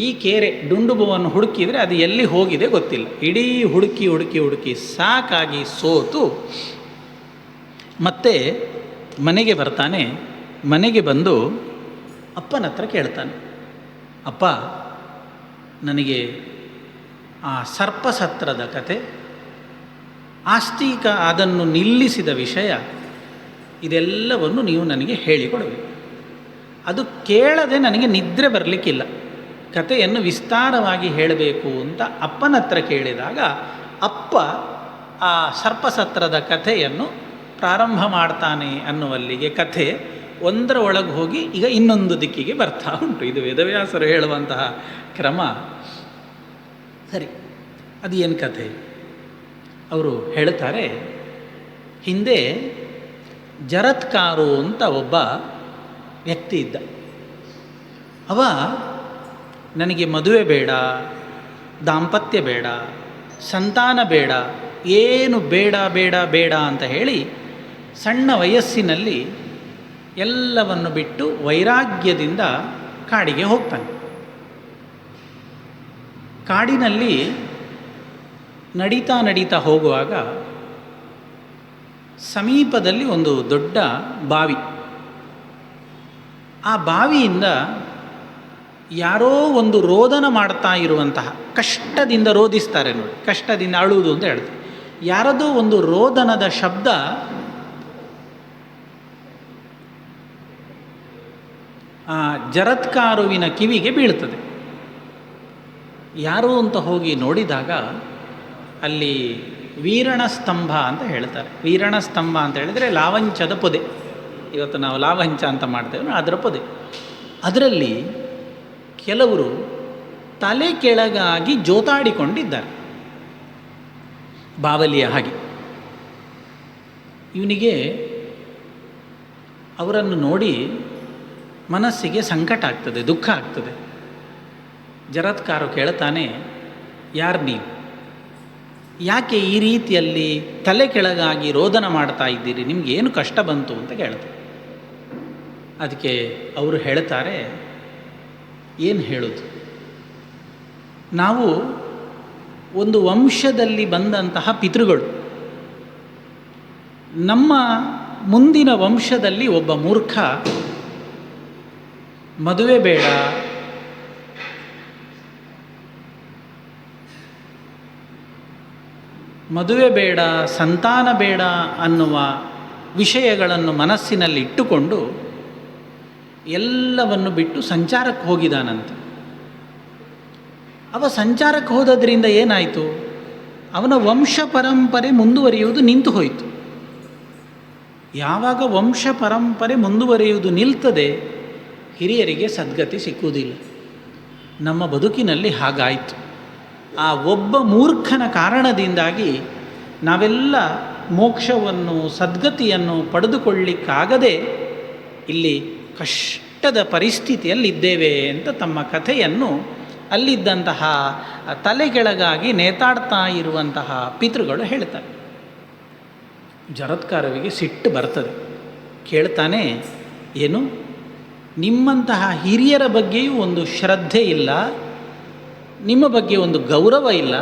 ಈ ಕೇರೆ ಡುಂಡುಬವನ್ನು ಹುಡುಕಿದರೆ ಅದು ಎಲ್ಲಿ ಹೋಗಿದೆ ಗೊತ್ತಿಲ್ಲ. ಇಡೀ ಹುಡುಕಿ ಸಾಕಾಗಿ ಸೋತು ಮತ್ತೆ ಮನೆಗೆ ಬರ್ತಾನೆ. ಮನೆಗೆ ಬಂದು ಅಪ್ಪನ ಹತ್ರ ಕೇಳ್ತಾನೆ, ಅಪ್ಪ, ನನಗೆ ಆ ಸರ್ಪಸತ್ರದ ಕತೆ, ಆಸ್ತಿಕ ಅದನ್ನು ನಿಲ್ಲಿಸಿದ ವಿಷಯ, ಇದೆಲ್ಲವನ್ನು ನೀವು ನನಗೆ ಹೇಳಿಕೊಡಬೇಕು. ಅದು ಕೇಳದೆ ನನಗೆ ನಿದ್ರೆ ಬರಲಿಕ್ಕಿಲ್ಲ. ಕಥೆಯನ್ನು ವಿಸ್ತಾರವಾಗಿ ಹೇಳಬೇಕು ಅಂತ ಅಪ್ಪನ ಹತ್ರ ಕೇಳಿದಾಗ ಅಪ್ಪ ಆ ಸರ್ಪಸತ್ರದ ಕಥೆಯನ್ನು ಪ್ರಾರಂಭ ಮಾಡ್ತಾನೆ ಅನ್ನುವಲ್ಲಿಗೆ ಕಥೆ ಒಂದರ ಒಳಗೆ ಹೋಗಿ ಈಗ ಇನ್ನೊಂದು ದಿಕ್ಕಿಗೆ ಬರ್ತಾ ಉಂಟು. ಇದು ವೇದವ್ಯಾಸರು ಹೇಳುವಂತಹ ಕ್ರಮ. ಸರಿ, ಅದು ಏನು ಕಥೆ? ಅವರು ಹೇಳ್ತಾರೆ, ಹಿಂದೆ ಜರತ್ಕಾರು ಅಂತ ಒಬ್ಬ ವ್ಯಕ್ತಿ ಇದ್ದ. ಅವ ನನಗೆ ಮದುವೆ ಬೇಡ, ದಾಂಪತ್ಯ ಬೇಡ, ಸಂತಾನ ಬೇಡ, ಏನು ಬೇಡ ಬೇಡ ಬೇಡ ಅಂತ ಹೇಳಿ ಸಣ್ಣ ವಯಸ್ಸಿನಲ್ಲಿ ಎಲ್ಲವನ್ನು ಬಿಟ್ಟು ವೈರಾಗ್ಯದಿಂದ ಕಾಡಿಗೆ ಹೋಗ್ತಾನೆ. ಕಾಡಿನಲ್ಲಿ ನಡೀತಾ ನಡೀತಾ ಹೋಗುವಾಗ ಸಮೀಪದಲ್ಲಿ ಒಂದು ದೊಡ್ಡ ಬಾವಿ. ಆ ಬಾವಿಯಿಂದ ಯಾರೋ ಒಂದು ರೋದನ ಮಾಡ್ತಾ ಇರುವಂತಹ, ಕಷ್ಟದಿಂದ ರೋದಿಸ್ತಾರೆ ನೋಡಿ, ಕಷ್ಟದಿಂದ ಅಳುವುದು ಅಂತ ಹೇಳ್ತಾರೆ. ಯಾರದೋ ಒಂದು ರೋದನದ ಶಬ್ದ ಆ ಜರತ್ಕಾರುವಿನ ಕಿವಿಗೆ ಬೀಳ್ತದೆ. ಯಾರು ಅಂತ ಹೋಗಿ ನೋಡಿದಾಗ ಅಲ್ಲಿ ವೀರಣ ಸ್ತಂಭ ಅಂತ ಹೇಳ್ತಾರೆ. ವೀರಣ ಸ್ತಂಭ ಅಂತ ಹೇಳಿದರೆ ಲಾವಂಚದ ಪೊದೆ. ಇವತ್ತು ನಾವು ಲಾವಂಚ ಅಂತ ಮಾಡ್ತೇವೆ, ಅದರ ಪೊದೆ. ಅದರಲ್ಲಿ ಕೆಲವರು ತಲೆ ಕೆಳಗಾಗಿ ಜೋತಾಡಿಕೊಂಡಿದ್ದಾರೆ, ಬಾವಲಿಯ ಹಾಗೆ. ಇವನಿಗೆ ಅವರನ್ನು ನೋಡಿ ಮನಸ್ಸಿಗೆ ಸಂಕಟ ಆಗ್ತದೆ, ದುಃಖ ಆಗ್ತದೆ. ಜರತ್ಕಾರು ಕೇಳ್ತಾನೆ, ಯಾರು ನೀವು? ಯಾಕೆ ಈ ರೀತಿಯಲ್ಲಿ ತಲೆ ಕೆಳಗಾಗಿ ರೋದನ ಮಾಡ್ತಾ ಇದ್ದೀರಿ? ನಿಮ್ಗೆ ಏನು ಕಷ್ಟ ಬಂತು ಅಂತ ಕೇಳ್ತಾರೆ. ಅದಕ್ಕೆ ಅವರು ಹೇಳ್ತಾರೆ, ಏನು ಹೇಳೋದು, ನಾವು ಒಂದು ವಂಶದಲ್ಲಿ ಬಂದಂತಹ ಪಿತೃಗಳು. ನಮ್ಮ ಮುಂದಿನ ವಂಶದಲ್ಲಿ ಒಬ್ಬ ಮೂರ್ಖ ಮದುವೆ ಬೇಡ, ಮದುವೆ ಬೇಡ, ಸಂತಾನ ಬೇಡ ಅನ್ನುವ ವಿಷಯಗಳನ್ನು ಮನಸ್ಸಿನಲ್ಲಿ ಇಟ್ಟುಕೊಂಡು ಎಲ್ಲವನ್ನು ಬಿಟ್ಟು ಸಂಚಾರಕ್ಕೆ ಹೋಗಿದಾನಂತೆ. ಅವ ಸಂಚಾರಕ್ಕೆ ಹೋದದ್ರಿಂದ ಏನಾಯಿತು? ಅವನ ವಂಶ ಪರಂಪರೆ ಮುಂದುವರಿಯುವುದು ನಿಂತು ಹೋಯಿತು. ಯಾವಾಗ ವಂಶ ಪರಂಪರೆ ಮುಂದುವರಿಯುವುದು ನಿಲ್ತದೆ, ಹಿರಿಯರಿಗೆ ಸದ್ಗತಿ ಸಿಕ್ಕುವುದಿಲ್ಲ. ನಮ್ಮ ಬದುಕಿನಲ್ಲಿ ಹಾಗಾಯಿತು. ಆ ಒಬ್ಬ ಮೂರ್ಖನ ಕಾರಣದಿಂದಾಗಿ ನಾವೆಲ್ಲ ಮೋಕ್ಷವನ್ನು, ಸದ್ಗತಿಯನ್ನು ಪಡೆದುಕೊಳ್ಳಿಕ್ಕಾಗದೆ ಇಲ್ಲಿ ಕಷ್ಟದ ಪರಿಸ್ಥಿತಿಯಲ್ಲಿದ್ದೇವೆ ಅಂತ ತಮ್ಮ ಕಥೆಯನ್ನು ಅಲ್ಲಿದ್ದಂತಹ ತಲೆಗೆಳಗಾಗಿ ನೇತಾಡ್ತಾ ಇರುವಂತಹ ಪಿತೃಗಳು ಹೇಳ್ತಾರೆ. ಜರತ್ಕಾರವಿಗೆ ಸಿಟ್ಟು ಬರ್ತದೆ. ಕೇಳ್ತಾನೆ, ಏನು ನಿಮ್ಮಂತಹ ಹಿರಿಯರ ಬಗ್ಗೆಯೂ ಒಂದು ಶ್ರದ್ಧೆ ಇಲ್ಲ, ನಿಮ್ಮ ಬಗ್ಗೆ ಒಂದು ಗೌರವ ಇಲ್ಲ,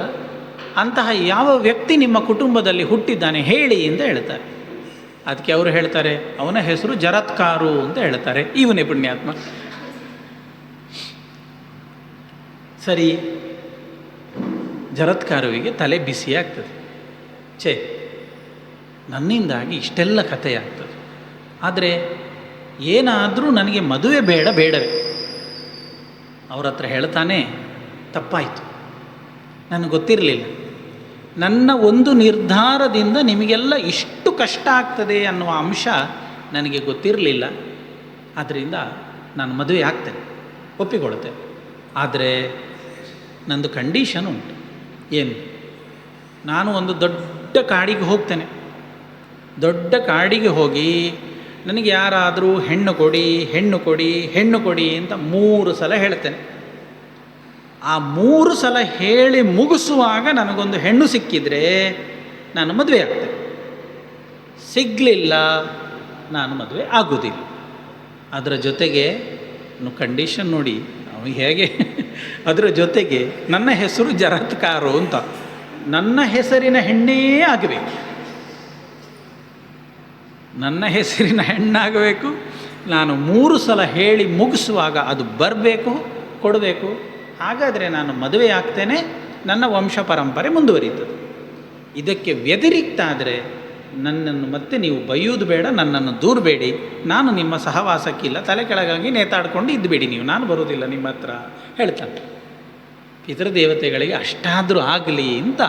ಅಂತಹ ಯಾವ ವ್ಯಕ್ತಿ ನಿಮ್ಮ ಕುಟುಂಬದಲ್ಲಿ ಹುಟ್ಟಿದ್ದಾನೆ ಹೇಳಿ ಅಂತ ಹೇಳ್ತಾರೆ. ಅದಕ್ಕೆ ಅವರು ಹೇಳ್ತಾರೆ, ಅವನ ಹೆಸರು ಜರತ್ಕಾರು ಅಂತ ಹೇಳ್ತಾರೆ. ಇವನೇ ಪುಣ್ಯಾತ್ಮ. ಸರಿ, ಜರತ್ಕಾರುವಿಗೆ ತಲೆ ಬಿಸಿಯಾಗ್ತದೆ. ನನ್ನಿಂದಾಗಿ ಇಷ್ಟೆಲ್ಲ ಕಥೆಯಾಗ್ತದೆ, ಆದರೆ ಏನಾದರೂ ನನಗೆ ಮದುವೆ ಬೇಡವೇ? ಅವ್ರ ಹತ್ರ ಹೇಳ್ತಾನೆ, ತಪ್ಪಾಯಿತು, ನನಗೆ ಗೊತ್ತಿರಲಿಲ್ಲ. ನನ್ನ ಒಂದು ನಿರ್ಧಾರದಿಂದ ನಿಮಗೆಲ್ಲ ಇಷ್ಟು ಕಷ್ಟ ಆಗ್ತದೆ ಅನ್ನುವ ಅಂಶ ನನಗೆ ಗೊತ್ತಿರಲಿಲ್ಲ. ಆದ್ದರಿಂದ ನಾನು ಮದುವೆ ಆಗ್ತೇನೆ, ಒಪ್ಪಿಕೊಳ್ತೇನೆ. ಆದರೆ ನಂದು ಕಂಡೀಷನ್ ಉಂಟು. ಏನು? ನಾನು ಒಂದು ದೊಡ್ಡ ಕಾಡಿಗೆ ಹೋಗ್ತೇನೆ. ದೊಡ್ಡ ಕಾಡಿಗೆ ಹೋಗಿ ನನಗೆ ಯಾರಾದರೂ ಹೆಣ್ಣು ಕೊಡಿ, ಹೆಣ್ಣು ಕೊಡಿ, ಹೆಣ್ಣು ಕೊಡಿ ಅಂತ 3 ಸಲ ಹೇಳ್ತೇನೆ. ಆ 3 ಸಲ ಹೇಳಿ ಮುಗಿಸುವಾಗ ನನಗೊಂದು ಹೆಣ್ಣು ಸಿಕ್ಕಿದರೆ ನಾನು ಮದುವೆ ಆಗ್ತೇನೆ. ಸಿಗಲಿಲ್ಲ, ನಾನು ಮದುವೆ ಆಗೋದಿಲ್ಲ. ಅದರ ಜೊತೆಗೆ ಕಂಡೀಷನ್ ನೋಡಿ ಅವನು ಹೇಗೆ, ಅದರ ಜೊತೆಗೆ ನನ್ನ ಹೆಸರು ಜರತ್ಕಾರು ಅಂತ, ನನ್ನ ಹೆಸರಿನ ಹೆಣ್ಣೇ ಆಗಬೇಕು, ನನ್ನ ಹೆಸರಿನ ಹೆಣ್ಣಾಗಬೇಕು. ನಾನು 3 ಸಲ ಹೇಳಿ ಮುಗಿಸುವಾಗ ಅದು ಬರಬೇಕು, ಕೊಡಬೇಕು. ಹಾಗಾದರೆ ನಾನು ಮದುವೆ ಆಗ್ತೇನೆ, ನನ್ನ ವಂಶ ಪರಂಪರೆ ಮುಂದುವರಿಯುತ್ತದೆ. ಇದಕ್ಕೆ ವ್ಯತಿರಿಕ್ತ ಆದರೆ ನನ್ನನ್ನು ಮತ್ತೆ ನೀವು ಬೈಯುವುದು ಬೇಡ, ನನ್ನನ್ನು ದೂರಬೇಡಿ, ನಾನು ನಿಮ್ಮ ಸಹವಾಸಕ್ಕಿಲ್ಲ, ತಲೆ ಕೆಳಗಾಗಿ ನೇತಾಡ್ಕೊಂಡು ಇದ್ದುಬೇಡಿ ನೀವು, ನಾನು ಬರುವುದಿಲ್ಲ ನಿಮ್ಮ ಹತ್ರ ಹೇಳ್ತಾನೆ. ಪಿತೃದೇವತೆಗಳಿಗೆ ಅಷ್ಟಾದರೂ ಆಗಲಿ ಅಂತ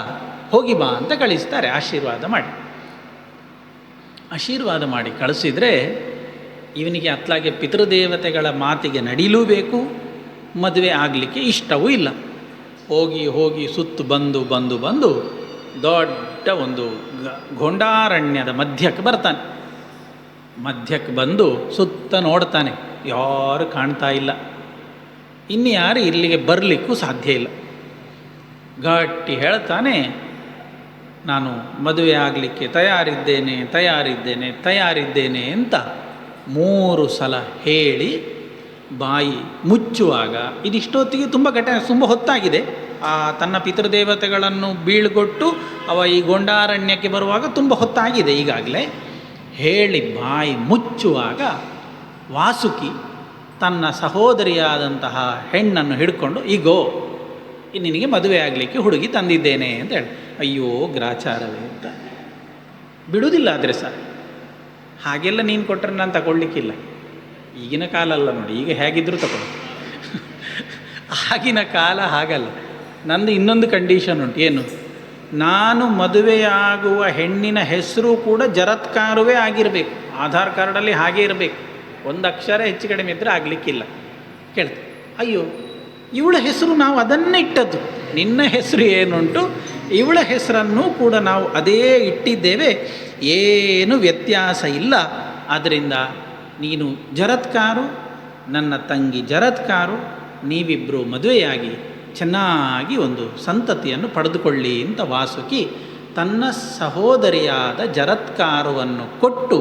ಹೋಗಿ ಬಾ ಅಂತ ಕಳಿಸ್ತಾರೆ. ಆಶೀರ್ವಾದ ಮಾಡಿ ಕಳಿಸಿದರೆ ಇವನಿಗೆ ಅತ್ಲಾಗೆ ಪಿತೃದೇವತೆಗಳ ಮಾತಿಗೆ ನಡೀಲೂಬೇಕು, ಮದುವೆ ಆಗಲಿಕ್ಕೆ ಇಷ್ಟವೂ ಇಲ್ಲ. ಹೋಗಿ ಸುತ್ತು ಬಂದು ದೊಡ್ಡ ಒಂದು ಗೊಂಡಾರಣ್ಯದ ಮಧ್ಯಕ್ಕೆ ಬರ್ತಾನೆ. ಮಧ್ಯಕ್ಕೆ ಬಂದು ಸುತ್ತ ನೋಡ್ತಾನೆ, ಯಾರು ಕಾಣ್ತಾ ಇಲ್ಲ. ಇನ್ಯಾರು ಇಲ್ಲಿಗೆ ಬರಲಿಕ್ಕೂ ಸಾಧ್ಯ ಇಲ್ಲ. ಗಟ್ಟಿ ಹೇಳ್ತಾನೆ, ನಾನು ಮದುವೆ ಆಗಲಿಕ್ಕೆ ತಯಾರಿದ್ದೇನೆ ಅಂತ 3 ಸಲ ಹೇಳಿ ಬಾಯಿ ಮುಚ್ಚುವಾಗ, ಇದಿಷ್ಟೊತ್ತಿಗೆ ತುಂಬ ಹೊತ್ತಾಗಿದೆ. ತನ್ನ ಪಿತೃದೇವತೆಗಳನ್ನು ಬೀಳ್ಗೊಟ್ಟು ಅವ ಈ ಗೊಂಡಾರಣ್ಯಕ್ಕೆ ಬರುವಾಗ ತುಂಬ ಹೊತ್ತಾಗಿದೆ ಈಗಾಗಲೇ. ಹೇಳಿ ಬಾಯಿ ಮುಚ್ಚುವಾಗ ವಾಸುಕಿ ತನ್ನ ಸಹೋದರಿಯಾದಂತಹ ಹೆಣ್ಣನ್ನು ಹಿಡ್ಕೊಂಡು, ಈಗೋ ನಿನಗೆ ಮದುವೆ ಆಗಲಿಕ್ಕೆ ಹುಡುಗಿ ತಂದಿದ್ದೇನೆ ಅಂತ ಹೇಳಿ. ಅಯ್ಯೋ ಗ್ರಾಚಾರವೇ ಅಂತ ಬಿಡುವುದಿಲ್ಲ. ಆದರೆ ಸರ್ ಹಾಗೆಲ್ಲ ನೀನು ಕೊಟ್ಟರೆ ನಾನು ತಗೊಳ್ಲಿಕ್ಕಿಲ್ಲ. ಈಗಿನ ಕಾಲ ಅಲ್ಲ ನೋಡಿ, ಈಗ ಹೇಗಿದ್ದರೂ ತಗೊಳ್ಳಿ. ಆಗಿನ ಕಾಲ ಹಾಗಲ್ಲ. ನಂದು ಇನ್ನೊಂದು ಕಂಡೀಷನ್ ಉಂಟು. ಏನು? ನಾನು ಮದುವೆಯಾಗುವ ಹೆಣ್ಣಿನ ಹೆಸರು ಕೂಡ ಜರತ್ಕಾರುವೇ ಆಗಿರಬೇಕು. ಆಧಾರ್ ಕಾರ್ಡಲ್ಲಿ ಹಾಗೇ ಇರಬೇಕು. ಒಂದು ಅಕ್ಷರ ಹೆಚ್ಚು ಕಡಿಮೆ ಇದ್ದರೆ ಆಗಲಿಕ್ಕಿಲ್ಲ. ಕೇಳ್ತೆ, ಅಯ್ಯೋ ಇವಳ ಹೆಸರು ನಾವು ಅದನ್ನೇ ಇಟ್ಟದ್ದು, ನಿನ್ನ ಹೆಸರು ಏನುಂಟು ಇವಳ ಹೆಸರನ್ನು ಕೂಡ ನಾವು ಅದೇ ಇಟ್ಟಿದ್ದೇವೆ, ಏನು ವ್ಯತ್ಯಾಸ ಇಲ್ಲ. ಆದ್ದರಿಂದ ನೀನು ಜರತ್ಕಾರು, ನನ್ನ ತಂಗಿ ಜರತ್ಕಾರು, ನೀವಿಬ್ಬರು ಮದುವೆಯಾಗಿ ಚೆನ್ನಾಗಿ ಒಂದು ಸಂತತಿಯನ್ನು ಪಡೆದುಕೊಳ್ಳಿ ಅಂತ ವಾಸುಕಿ ತನ್ನ ಸಹೋದರಿಯಾದ ಜರತ್ಕಾರುವನ್ನು ಕೊಟ್ಟು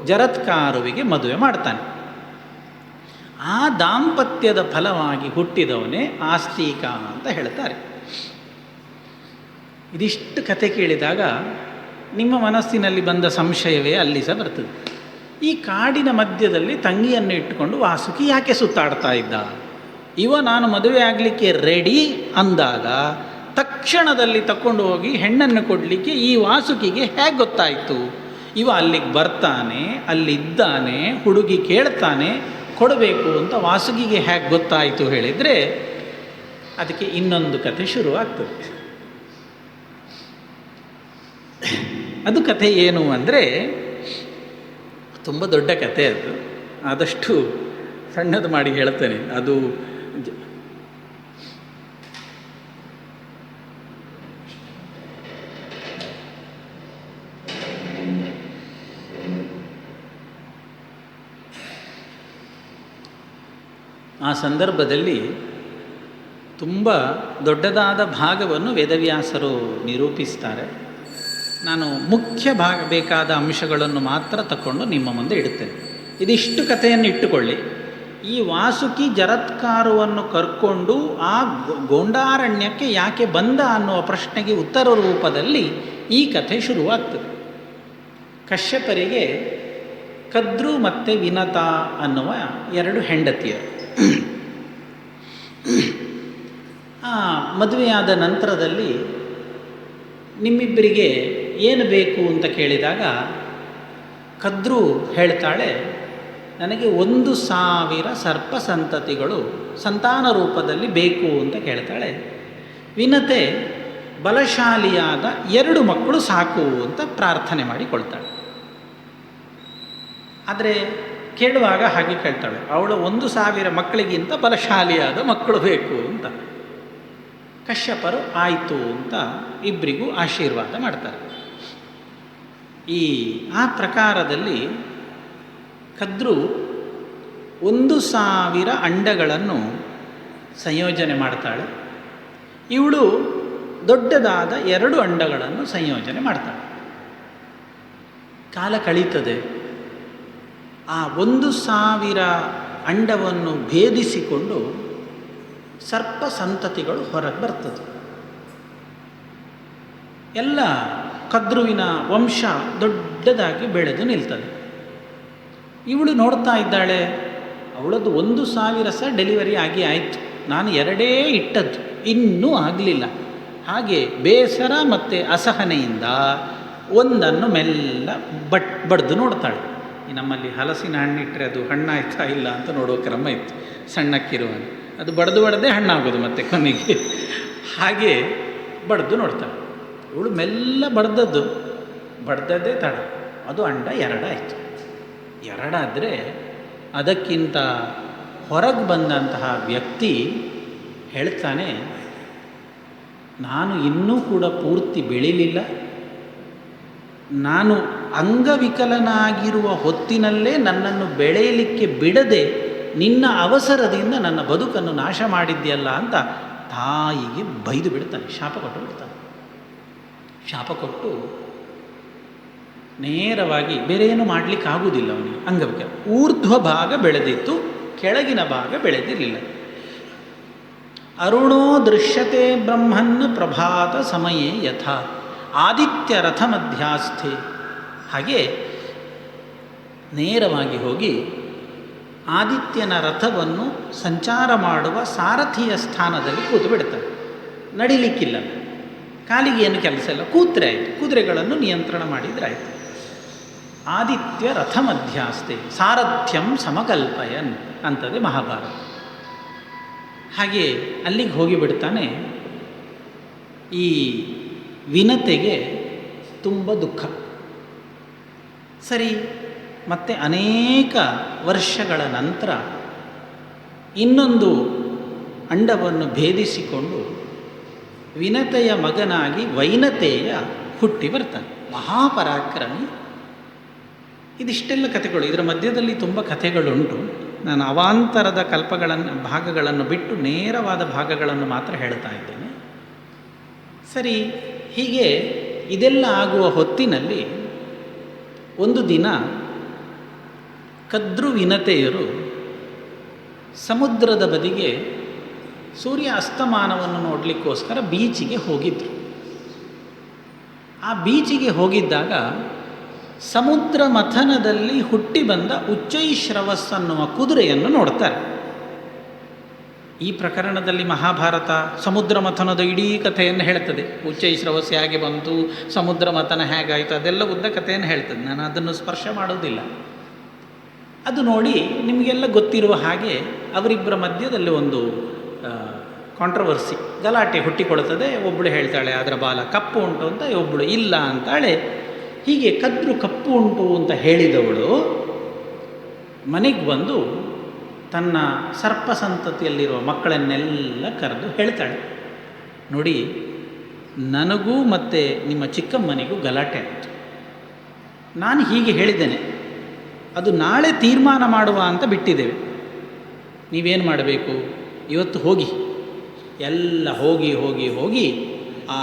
ಜರತ್ಕಾರುವಿಗೆ ಮದುವೆ ಮಾಡ್ತಾನೆ. ಆ ದಾಂಪತ್ಯದ ಫಲವಾಗಿ ಹುಟ್ಟಿದವನೇ ಆಸ್ತಿಕ ಅಂತ ಹೇಳ್ತಾರೆ. ಇದಿಷ್ಟು ಕತೆ ಕೇಳಿದಾಗ ನಿಮ್ಮ ಮನಸ್ಸಿನಲ್ಲಿ ಬಂದ ಸಂಶಯವೇ ಅಲ್ಲಿ ಸಹ ಬರ್ತದೆ. ಈ ಕಾಡಿನ ಮಧ್ಯದಲ್ಲಿ ತಂಗಿಯನ್ನು ಇಟ್ಟುಕೊಂಡು ವಾಸುಕಿ ಯಾಕೆ ಸುತ್ತಾಡ್ತಾ ಇದ್ದ? ನಾನು ಮದುವೆ ಆಗಲಿಕ್ಕೆ ರೆಡಿ ಅಂದಾಗ ತಕ್ಷಣದಲ್ಲಿ ತಗೊಂಡು ಹೋಗಿ ಹೆಣ್ಣನ್ನು ಕೊಡಲಿಕ್ಕೆ ಈ ವಾಸುಕಿಗೆ ಹೇಗೆ ಗೊತ್ತಾಯಿತು? ಅಲ್ಲಿಗೆ ಬರ್ತಾನೆ, ಅಲ್ಲಿದ್ದಾನೆ, ಹುಡುಗಿ ಕೇಳ್ತಾನೆ, ಕೊಡಬೇಕು ಅಂತ ವಾಸುಕಿಗೆ ಹೇಗೆ ಗೊತ್ತಾಯಿತು ಹೇಳಿದರೆ ಅದಕ್ಕೆ ಇನ್ನೊಂದು ಕತೆ ಶುರುವಾಗ್ತದೆ. ಅದು ಕತೆ ಏನು ಅಂದರೆ ತುಂಬ ದೊಡ್ಡ ಕತೆ. ಅದು ಆದಷ್ಟು ಸಣ್ಣದು ಮಾಡಿ ಹೇಳ್ತೇನೆ. ಅದು ಆ ಸಂದರ್ಭದಲ್ಲಿ ತುಂಬ ದೊಡ್ಡದಾದ ಭಾಗವನ್ನು ವೇದವ್ಯಾಸರು ನಿರೂಪಿಸ್ತಾರೆ. ನಾನು ಮುಖ್ಯ ಬೇಕಾದ ಅಂಶಗಳನ್ನು ಮಾತ್ರ ತಗೊಂಡು ನಿಮ್ಮ ಮುಂದೆ ಇಡುತ್ತೇನೆ. ಇದಿಷ್ಟು ಕಥೆಯನ್ನು ಇಟ್ಟುಕೊಳ್ಳಿ. ಈ ವಾಸುಕಿ ಜರತ್ಕಾರುವನ್ನು ಕರ್ಕೊಂಡು ಆ ಗೊಂಡಾರಣ್ಯಕ್ಕೆ ಯಾಕೆ ಬಂದ ಅನ್ನುವ ಪ್ರಶ್ನೆಗೆ ಉತ್ತರ ರೂಪದಲ್ಲಿ ಈ ಕಥೆ ಶುರುವಾಗ್ತದೆ. ಕಶ್ಯಪರಿಗೆ ಕದ್ರು ಮತ್ತು ವಿನತಾ ಅನ್ನುವ 2 ಹೆಂಡತಿಯರು. ಮದುವೆಯಾದ ನಂತರದಲ್ಲಿ ನಿಮ್ಮಿಬ್ಬರಿಗೆ ಏನು ಬೇಕು ಅಂತ ಕೇಳಿದಾಗ ಕದ್ರು ಹೇಳ್ತಾಳೆ, ನನಗೆ 1,000 ಸರ್ಪ ಸಂತತಿಗಳು ಸಂತಾನ ರೂಪದಲ್ಲಿ ಬೇಕು ಅಂತ ಕೇಳ್ತಾಳೆ. ವಿನತೆ ಬಲಶಾಲಿಯಾದ 2 ಮಕ್ಕಳು ಸಾಕು ಅಂತ ಪ್ರಾರ್ಥನೆ ಮಾಡಿಕೊಳ್ತಾಳೆ. ಆದರೆ ಕೇಳುವಾಗ ಹಾಗೆ ಕೇಳ್ತಾಳೆ, ಅವಳು 1,000 ಮಕ್ಕಳಿಗಿಂತ ಬಲಶಾಲಿಯಾದ ಮಕ್ಕಳು ಬೇಕು ಅಂತ. ಕಶ್ಯಪರು ಆಯಿತು ಅಂತ ಇಬ್ಬರಿಗೂ ಆಶೀರ್ವಾದ ಮಾಡ್ತಾರೆ. ಆ ಪ್ರಕಾರದಲ್ಲಿ ಕದ್ರು 1,000 ಅಂಡಗಳನ್ನು ಸಂಯೋಜನೆ ಮಾಡ್ತಾಳೆ. ಇವಳು ದೊಡ್ಡದಾದ 2 ಅಂಡಗಳನ್ನು ಸಂಯೋಜನೆ ಮಾಡ್ತಾಳೆ. ಕಾಲ ಕಳೀತದೆ. ಆ 1,000 ಅಂಡವನ್ನು ಭೇದಿಸಿಕೊಂಡು ಸರ್ಪ ಸಂತತಿಗಳು ಹೊರಗೆ ಬರ್ತದೆ. ಎಲ್ಲ ಕದ್ರುವಿನ ವಂಶ ದೊಡ್ಡದಾಗಿ ಬೆಳೆದು ನಿಲ್ತದೆ. ಇವಳು ನೋಡ್ತಾ ಇದ್ದಾಳೆ, ಅವಳದ್ದು 1,000 ಸಹ ಡೆಲಿವರಿ ಆಗಿ ಆಯಿತು. ನಾನು ಎರಡೇ ಇಟ್ಟದ್ದು, ಇನ್ನೂ ಆಗಲಿಲ್ಲ. ಹಾಗೆ ಬೇಸರ ಮತ್ತು ಅಸಹನೆಯಿಂದ ಒಂದನ್ನು ಮೆಲ್ಲ ಬಡ್ದು ನೋಡ್ತಾಳೆ. ಈ ನಮ್ಮಲ್ಲಿ ಹಲಸಿನ ಹಣ್ಣಿಟ್ಟರೆ ಅದು ಹಣ್ಣಾಯ್ತಾ ಇಲ್ಲ ಅಂತ ನೋಡುವ ಕ್ರಮ ಇತ್ತು ಸಣ್ಣಕ್ಕಿರುವಾಗ. ಅದು ಬಡ್ದೇ ಹಣ್ಣಾಗೋದು ಮತ್ತೆ ಕೊನೆಗೆ. ಹಾಗೆ ಬಡ್ದು ನೋಡ್ತಾಳೆ. ಇವಳು ಮೆಲ್ಲ ಬಡ್ದದ್ದೇ ತಡ, ಅದು ಅಂಡ ಎರಡಾಯಿತು. ಎರಡಾದರೆ ಅದಕ್ಕಿಂತ ಹೊರಗೆ ಬಂದಂತಹ ವ್ಯಕ್ತಿ ಹೇಳ್ತಾನೆ, ನಾನು ಇನ್ನೂ ಕೂಡ ಪೂರ್ತಿ ಬೆಳೀಲಿಲ್ಲ, ನಾನು ಅಂಗವಿಕಲನಾಗಿರುವ ಹೊತ್ತಿನಲ್ಲೇ ನನ್ನನ್ನು ಬೆಳೆಯಲಿಕ್ಕೆ ಬಿಡದೆ ನಿನ್ನ ಅವಸರದಿಂದ ನನ್ನ ಬದುಕನ್ನು ನಾಶ ಮಾಡಿದ್ಯಲ್ಲ ಅಂತ ತಾಯಿಗೆ ಬೈದು ಬಿಡ್ತಾನೆ, ಶಾಪ ಕೊಟ್ಟು ಬಿಡ್ತಾನೆ. ಶಾಪ ಕೊಟ್ಟು ನೇರವಾಗಿ ಬೇರೆ ಏನು ಮಾಡಲಿಕ್ಕಾಗುವುದಿಲ್ಲ ಅವನಿಗೆ, ಅಂಗವಿಕಲ. ಊರ್ಧ್ವ ಭಾಗ ಬೆಳೆದಿತ್ತು, ಕೆಳಗಿನ ಭಾಗ ಬೆಳೆದಿರಲಿಲ್ಲ. ಅರುಣೋ ದೃಶ್ಯತೆ ಬ್ರಹ್ಮನ್ ಪ್ರಭಾತ ಸಮಯೇ ಯಥಾ ಆದಿತ್ಯ ರಥ ಮಧ್ಯಾಸ್ಥೆ. ಹಾಗೆ ನೇರವಾಗಿ ಹೋಗಿ ಆದಿತ್ಯನ ರಥವನ್ನು ಸಂಚಾರ ಮಾಡುವ ಸಾರಥಿಯ ಸ್ಥಾನದಲ್ಲಿ ಕೂತು ಬಿಡ್ತಾನೆ. ನಡಿಲಿಕ್ಕಿಲ್ಲ, ಕಾಲಿಗೆ ಏನು ಕೆಲಸ ಇಲ್ಲ, ಕೂತ್ರೆ ಆಯಿತು, ಕುದುರೆಗಳನ್ನು ನಿಯಂತ್ರಣ ಮಾಡಿದರೆ ಆಯಿತು. ಆದಿತ್ಯ ರಥ ಮಧ್ಯಾಸ್ಥೆ ಸಾರಥ್ಯಂ ಸಮಕಲ್ಪಯನ್ ಅಂತದೆ ಮಹಾಭಾರತ. ಹಾಗೆ ಅಲ್ಲಿಗೆ ಹೋಗಿಬಿಡ್ತಾನೆ. ಈ ವಿನತೆಗೆ ತುಂಬ ದುಃಖ. ಸರಿ, ಮತ್ತೆ ಅನೇಕ ವರ್ಷಗಳ ನಂತರ ಇನ್ನೊಂದು ಅಂಡವನ್ನು ಭೇದಿಸಿಕೊಂಡು ವಿನತೆಯ ಮಗನಾಗಿ ವೈನತೆಯ ಹುಟ್ಟಿ ಬರ್ತಾನೆ. ಮಹಾಪರಾಕ್ರಮಿ. ಇದಿಷ್ಟೆಲ್ಲ ಕಥೆಗಳು, ಇದರ ಮಧ್ಯದಲ್ಲಿ ತುಂಬ ಕಥೆಗಳುಂಟು. ನಾನು ಅವಾಂತರದ ಭಾಗಗಳನ್ನು ಬಿಟ್ಟು ನೇರವಾದ ಭಾಗಗಳನ್ನು ಮಾತ್ರ ಹೇಳ್ತಾ ಇದ್ದೇನೆ. ಸರಿ, ಹೀಗೆ ಇದೆಲ್ಲ ಆಗುವ ಹೊತ್ತಿನಲ್ಲಿ ಒಂದು ದಿನ ಕದ್ರು ವಿನತೆಯರು ಸಮುದ್ರದ ಬದಿಗೆ ಸೂರ್ಯ ಅಸ್ತಮಾನವನ್ನು ನೋಡಲಿಕ್ಕೋಸ್ಕರ ಬೀಚಿಗೆ ಹೋಗಿದ್ದರು. ಆ ಬೀಚಿಗೆ ಹೋಗಿದ್ದಾಗ ಸಮುದ್ರ ಮಥನದಲ್ಲಿ ಹುಟ್ಟಿ ಬಂದ ಉಚ್ಚೈಶ್ರವಸ್ ಅನ್ನುವ ಕುದುರೆಯನ್ನು ನೋಡ್ತಾರೆ. ಈ ಪ್ರಕರಣದಲ್ಲಿ ಮಹಾಭಾರತ ಸಮುದ್ರ ಮಥನದ ಇಡೀ ಕಥೆಯನ್ನು ಹೇಳ್ತದೆ. ಉಚ್ಚೈಶ್ರವಸ್ ಹೇಗೆ ಬಂತು, ಸಮುದ್ರ ಮಥನ ಹೇಗಾಯಿತು, ಅದೆಲ್ಲ ಉದ್ದ ಕಥೆಯನ್ನು ಹೇಳ್ತದೆ. ನಾನು ಅದನ್ನು ಸ್ಪರ್ಶ ಮಾಡೋದಿಲ್ಲ. ಅದು ನೋಡಿ ನಿಮಗೆಲ್ಲ ಗೊತ್ತಿರುವ ಹಾಗೆ ಅವರಿಬ್ಬರ ಮಧ್ಯದಲ್ಲಿ ಒಂದು ಕಾಂಟ್ರವರ್ಸಿ, ಗಲಾಟೆ ಹುಟ್ಟಿಕೊಳ್ತದೆ. ಒಬ್ಬಳು ಹೇಳ್ತಾಳೆ ಅದರ ಬಾಲ ಕಪ್ಪು ಉಂಟು ಅಂತ, ಒಬ್ಬಳು ಇಲ್ಲ ಅಂತಾಳೆ. ಹೀಗೆ ಕದ್ರು ಕಪ್ಪು ಉಂಟು ಅಂತ ಹೇಳಿದವಳು ಮನೆಗೆ ಬಂದು ತನ್ನ ಸರ್ಪ ಸಂತತಿಯಲ್ಲಿರುವ ಮಕ್ಕಳನ್ನೆಲ್ಲ ಕರೆದು ಹೇಳ್ತಾಳೆ, ನೋಡಿ ನನಗೂ ಮತ್ತು ನಿಮ್ಮ ಚಿಕ್ಕಮ್ಮನಿಗೂ ಗಲಾಟೆ ಆಯಿತು. ನಾನು ಹೀಗೆ ಹೇಳಿದ್ದೇನೆ, ಅದು ನಾಳೆ ತೀರ್ಮಾನ ಮಾಡುವ ಅಂತ ಬಿಟ್ಟಿದ್ದೇವೆ. ನೀವೇನು ಮಾಡಬೇಕು, ಇವತ್ತು ಹೋಗಿ ಎಲ್ಲ ಹೋಗಿ ಹೋಗಿ ಹೋಗಿ ಆ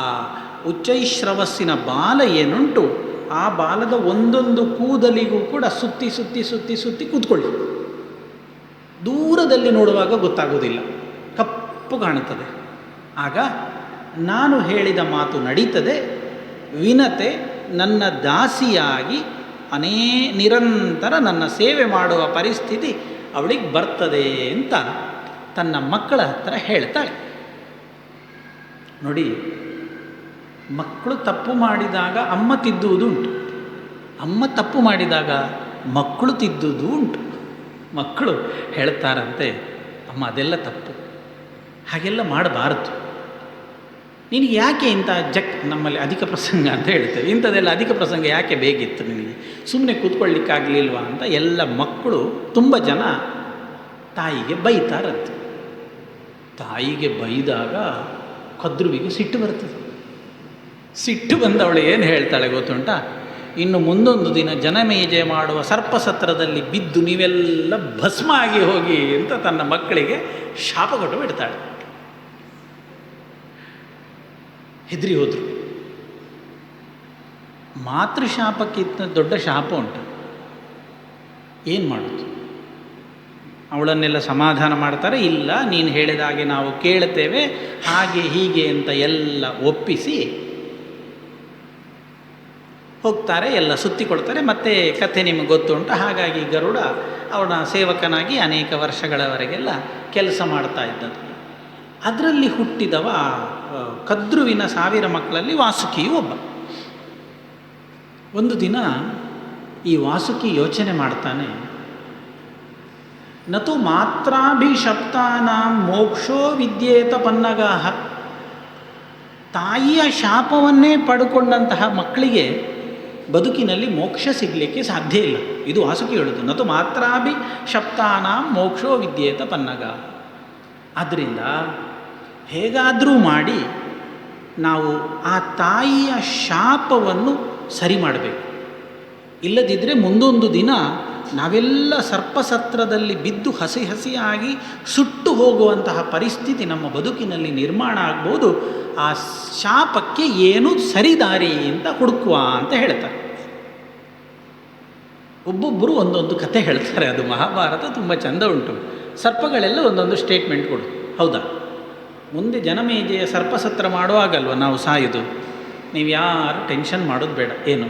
ಉಚ್ಚೈಶ್ರವಸ್ಸಿನ ಬಾಲ ಏನುಂಟು ಆ ಬಾಲದ ಒಂದೊಂದು ಕೂದಲಿಗೂ ಕೂಡ ಸುತ್ತಿ ಸುತ್ತಿ ಸುತ್ತಿ ಸುತ್ತಿ ಕೂತ್ಕೊಳ್ಳಿ. ದೂರದಲ್ಲಿ ನೋಡುವಾಗ ಗೊತ್ತಾಗುವುದಿಲ್ಲ, ಕಪ್ಪು ಕಾಣುತ್ತದೆ. ಆಗ ನಾನು ಹೇಳಿದ ಮಾತು ನಡೀತದೆ. ವಿನತೆ ನನ್ನ ದಾಸಿಯಾಗಿ ನಿರಂತರ ನನ್ನ ಸೇವೆ ಮಾಡುವ ಪರಿಸ್ಥಿತಿ ಅವಳಿಗೆ ಬರ್ತದೆ ಅಂತ ತನ್ನ ಮಕ್ಕಳ ಹತ್ರ ಹೇಳ್ತಾಳೆ. ನೋಡಿ, ಮಕ್ಕಳು ತಪ್ಪು ಮಾಡಿದಾಗ ಅಮ್ಮ ತಿದ್ದುವುದು ಉಂಟು, ಅಮ್ಮ ತಪ್ಪು ಮಾಡಿದಾಗ ಮಕ್ಕಳು ತಿದ್ದುವುದು ಉಂಟು. ಮಕ್ಕಳು ಹೇಳ್ತಾರಂತೆ, ಅಮ್ಮ ಅದೆಲ್ಲ ತಪ್ಪು, ಹಾಗೆಲ್ಲ ಮಾಡಬಾರದು, ನಿನಗೆ ಯಾಕೆ ಇಂಥ ನಮ್ಮಲ್ಲಿ ಅಧಿಕ ಪ್ರಸಂಗ ಅಂತ ಹೇಳ್ತೇವೆ, ಇಂಥದ್ದೆಲ್ಲ ಅಧಿಕ ಪ್ರಸಂಗ ಯಾಕೆ ಬೇಕಿತ್ತು ನಿನಗೆ, ಸುಮ್ಮನೆ ಕೂತ್ಕೊಳ್ಳಿಕ್ಕಾಗಲಿಲ್ವಾ ಅಂತ ಎಲ್ಲ ಮಕ್ಕಳು ತುಂಬ ಜನ ತಾಯಿಗೆ ಬೈತಾರಂತೆ. ತಾಯಿಗೆ ಬೈದಾಗ ಕದ್ರುವಿಗೆ ಸಿಟ್ಟು ಬರ್ತದೆ. ಸಿಟ್ಟು ಬಂದವಳು ಏನು ಹೇಳ್ತಾಳೆ ಗೊತ್ತುಂಟ, ಇನ್ನು ಮುಂದೊಂದು ದಿನ ಜನಮೇಜೆ ಮಾಡುವ ಸರ್ಪಸತ್ರದಲ್ಲಿ ಬಿದ್ದು ನೀವೆಲ್ಲ ಭಸ್ಮ ಆಗಿ ಹೋಗಿ ಅಂತ ತನ್ನ ಮಕ್ಕಳಿಗೆ ಶಾಪ ಕೊಟ್ಟು ಬಿಡ್ತಾಳೆ. ಹೆದರಿ ಹೋದರು. ಮಾತೃಶಾಪಕ್ಕಿಂತ ದೊಡ್ಡ ಶಾಪ ಉಂಟು. ಏನು ಮಾಡೋದು? ಅವಳನ್ನೆಲ್ಲ ಸಮಾಧಾನ ಮಾಡ್ತಾರೆ. ಇಲ್ಲ, ನೀನು ಹೇಳಿದ ಹಾಗೆ ನಾವು ಕೇಳ್ತೇವೆ, ಹಾಗೆ ಹೀಗೆ ಅಂತ ಎಲ್ಲ ಒಪ್ಪಿಸಿ ಹೋಗ್ತಾರೆ. ಎಲ್ಲ ಸುತ್ತಿಕೊಳ್ತಾರೆ. ಮತ್ತು ಕಥೆ ನಿಮಗೆ ಗೊತ್ತುಂಟು. ಹಾಗಾಗಿ ಗರುಡ ಅವನ ಸೇವಕನಾಗಿ ಅನೇಕ ವರ್ಷಗಳವರೆಗೆಲ್ಲ ಕೆಲಸ ಮಾಡ್ತಾ ಇದ್ದದ್ದು. ಅದರಲ್ಲಿ ಹುಟ್ಟಿದವ ಕದ್ರುವಿನ 1000 ಮಕ್ಕಳಲ್ಲಿ ವಾಸುಕಿಯು ಒಬ್ಬ. ಒಂದು ದಿನ ಈ ವಾಸುಕಿ ಯೋಚನೆ ಮಾಡ್ತಾನೆ, ನತು ಮಾತ್ರಾಭಿಶಪ್ತಾನಾಂ ಮೋಕ್ಷೋ ವಿದ್ಯೇತ ಪನ್ನಗಾಹ. ತಾಯಿಯ ಶಾಪವನ್ನೇ ಪಡ್ಕೊಂಡಂತಹ ಮಕ್ಕಳಿಗೆ ಬದುಕಿನಲ್ಲಿ ಮೋಕ್ಷ ಸಿಗಲಿಕ್ಕೆ ಸಾಧ್ಯ ಇಲ್ಲ. ಇದು ವಾಸುಕಿ ಹೇಳುವುದು. ನತು ಮಾತ್ರಾಭಿಶಪ್ತಾನಾಂ ಮೋಕ್ಷೋ ವಿದ್ಯೇತ ಪನ್ನಗಾಹ. ಆದ್ದರಿಂದ ಹೇಗಾದರೂ ಮಾಡಿ ನಾವು ಆ ತಾಯಿಯ ಶಾಪವನ್ನು ಸರಿ ಮಾಡಬೇಕು. ಇಲ್ಲದಿದ್ದರೆ ಮುಂದೊಂದು ದಿನ ನಾವೆಲ್ಲ ಸರ್ಪಸತ್ರದಲ್ಲಿ ಬಿದ್ದು ಹಸಿ ಹಸಿಯಾಗಿ ಸುಟ್ಟು ಹೋಗುವಂತಹ ಪರಿಸ್ಥಿತಿ ನಮ್ಮ ಬದುಕಿನಲ್ಲಿ ನಿರ್ಮಾಣ ಆಗ್ಬೋದು. ಆ ಶಾಪಕ್ಕೆ ಏನು ಸರಿದಾರಿ ಅಂತ ಹುಡುಕುವ ಅಂತ ಹೇಳ್ತಾರೆ. ಒಬ್ಬೊಬ್ಬರು ಒಂದೊಂದು ಕತೆ ಹೇಳ್ತಾರೆ. ಅದು ಮಹಾಭಾರತ ತುಂಬ ಚೆಂದ ಉಂಟು. ಸರ್ಪಗಳೆಲ್ಲ ಒಂದೊಂದು ಸ್ಟೇಟ್ಮೆಂಟ್ ಕೊಡು. ಹೌದಾ, ಮುಂದೆ ಜನಮೇಜೆಯ ಸರ್ಪಸತ್ರ ಮಾಡುವಾಗಲ್ವ ನಾವು ಸಾಯೋದು. ನೀವು ಯಾರು ಟೆನ್ಷನ್ ಮಾಡೋದು ಬೇಡ, ಏನು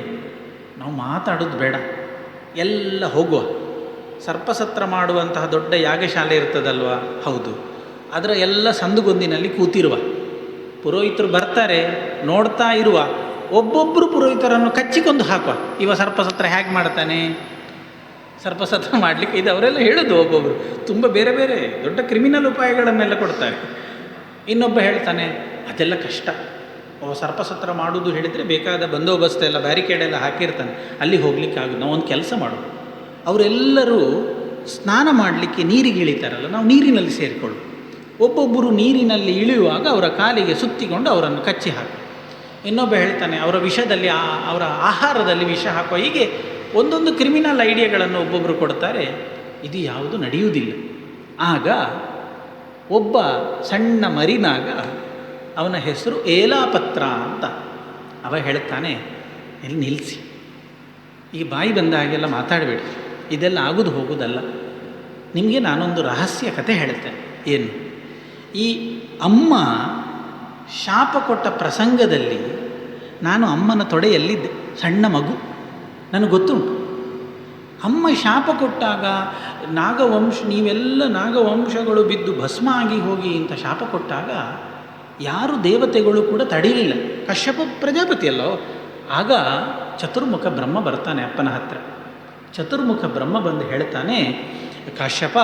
ನಾವು ಮಾತಾಡೋದು ಬೇಡ, ಎಲ್ಲ ಹೋಗುವ. ಸರ್ಪಸತ್ರ ಮಾಡುವಂತಹ ದೊಡ್ಡ ಯಾಗಶಾಲೆ ಇರ್ತದಲ್ವ, ಹೌದು, ಅದರ ಎಲ್ಲ ಸಂದುಗೊಂದಿನಲ್ಲಿ ಕೂತಿರುವ ಪುರೋಹಿತರು ಬರ್ತಾರೆ, ನೋಡ್ತಾ ಇರುವ. ಒಬ್ಬೊಬ್ಬರು ಪುರೋಹಿತರನ್ನು ಕಚ್ಚಿಕೊಂಡು ಹಾಕುವ. ಇವ ಸರ್ಪಸತ್ರ ಹೇಗೆ ಮಾಡ್ತಾನೆ, ಸರ್ಪಸತ್ರ ಮಾಡಲಿಕ್ಕೆ ಇದು ಅವರೆಲ್ಲ ಹೇಳೋದು. ಒಬ್ಬೊಬ್ಬರು ತುಂಬ ಬೇರೆ ಬೇರೆ ದೊಡ್ಡ ಕ್ರಿಮಿನಲ್ ಉಪಾಯಗಳನ್ನೆಲ್ಲ ಕೊಡ್ತಾರೆ. ಇನ್ನೊಬ್ಬ ಹೇಳ್ತಾನೆ, ಅದೆಲ್ಲ ಕಷ್ಟ, ಸರ್ಪಸತ್ರ ಮಾಡೋದು ಹೇಳಿದರೆ ಬೇಕಾದ ಬಂದೋಬಸ್ತ್ ಎಲ್ಲ ಬ್ಯಾರಿಕೇಡ್ ಎಲ್ಲ ಹಾಕಿರ್ತಾನೆ, ಅಲ್ಲಿ ಹೋಗ್ಲಿಕ್ಕೆ ಆಗೋದು. ನಾವು ಒಂದು ಕೆಲಸ ಮಾಡೋದು, ಅವರೆಲ್ಲರೂ ಸ್ನಾನ ಮಾಡಲಿಕ್ಕೆ ನೀರಿಗೆ ಇಳಿತಾರಲ್ಲ, ನಾವು ನೀರಿನಲ್ಲಿ ಸೇರಿಕೊಳ್ಳು. ಒಬ್ಬೊಬ್ಬರು ನೀರಿನಲ್ಲಿ ಇಳಿಯುವಾಗ ಅವರ ಕಾಲಿಗೆ ಸುತ್ತಿಕೊಂಡು ಅವರನ್ನು ಕಚ್ಚಿ ಹಾಕು. ಇನ್ನೊಬ್ಬ ಹೇಳ್ತಾನೆ, ಅವರ ವಿಷದಲ್ಲಿ ಅವರ ಆಹಾರದಲ್ಲಿ ವಿಷ ಹಾಕುವ. ಹೀಗೆ ಒಂದೊಂದು ಕ್ರಿಮಿನಲ್ ಐಡಿಯಾಗಳನ್ನು ಒಬ್ಬೊಬ್ಬರು ಕೊಡ್ತಾರೆ. ಇದು ಯಾವುದು ನಡೆಯುವುದಿಲ್ಲ. ಆಗ ಒಬ್ಬ ಸಣ್ಣ ಮರಿನಾಗ, ಅವನ ಹೆಸರು ಏಲಾಪತ್ರ ಅಂತ, ಅವ ಹೇಳ್ತಾನೆ, ಇಲ್ಲಿ ನಿಲ್ಲಿಸಿ, ಈ ಬಾಯಿ ಬಂದ ಹಾಗೆಲ್ಲ ಮಾತಾಡಬೇಡಿ, ಇದೆಲ್ಲ ಆಗೋದು ಹೋಗೋದಲ್ಲ. ನಿಮಗೆ ನಾನೊಂದು ರಹಸ್ಯ ಕತೆ ಹೇಳ್ತೇನೆ. ಏನು, ಈ ಅಮ್ಮ ಶಾಪ ಕೊಟ್ಟ ಪ್ರಸಂಗದಲ್ಲಿ ನಾನು ಅಮ್ಮನ ತೊಡೆಯಲ್ಲಿದ್ದೆ, ಸಣ್ಣ ಮಗು, ನನಗೆ ಗೊತ್ತುಂಟು. ಅಮ್ಮ ಶಾಪ ಕೊಟ್ಟಾಗ ನೀವೆಲ್ಲ ನಾಗವಂಶಗಳು ಬಿದ್ದು ಭಸ್ಮ ಆಗಿ ಹೋಗಿ ಅಂತ ಶಾಪ ಕೊಟ್ಟಾಗ ಯಾರು ದೇವತೆಗಳು ಕೂಡ ತಡೀಲಿಲ್ಲ. ಕಶ್ಯಪ ಪ್ರಜಾಪತಿ ಅಲ್ಲೋ. ಆಗ ಚತುರ್ಮುಖ ಬ್ರಹ್ಮ ಬರ್ತಾನೆ ಅಪ್ಪನ ಹತ್ರ. ಚತುರ್ಮುಖ ಬ್ರಹ್ಮ ಬಂದು ಹೇಳ್ತಾನೆ, ಕಾಶ್ಯಪ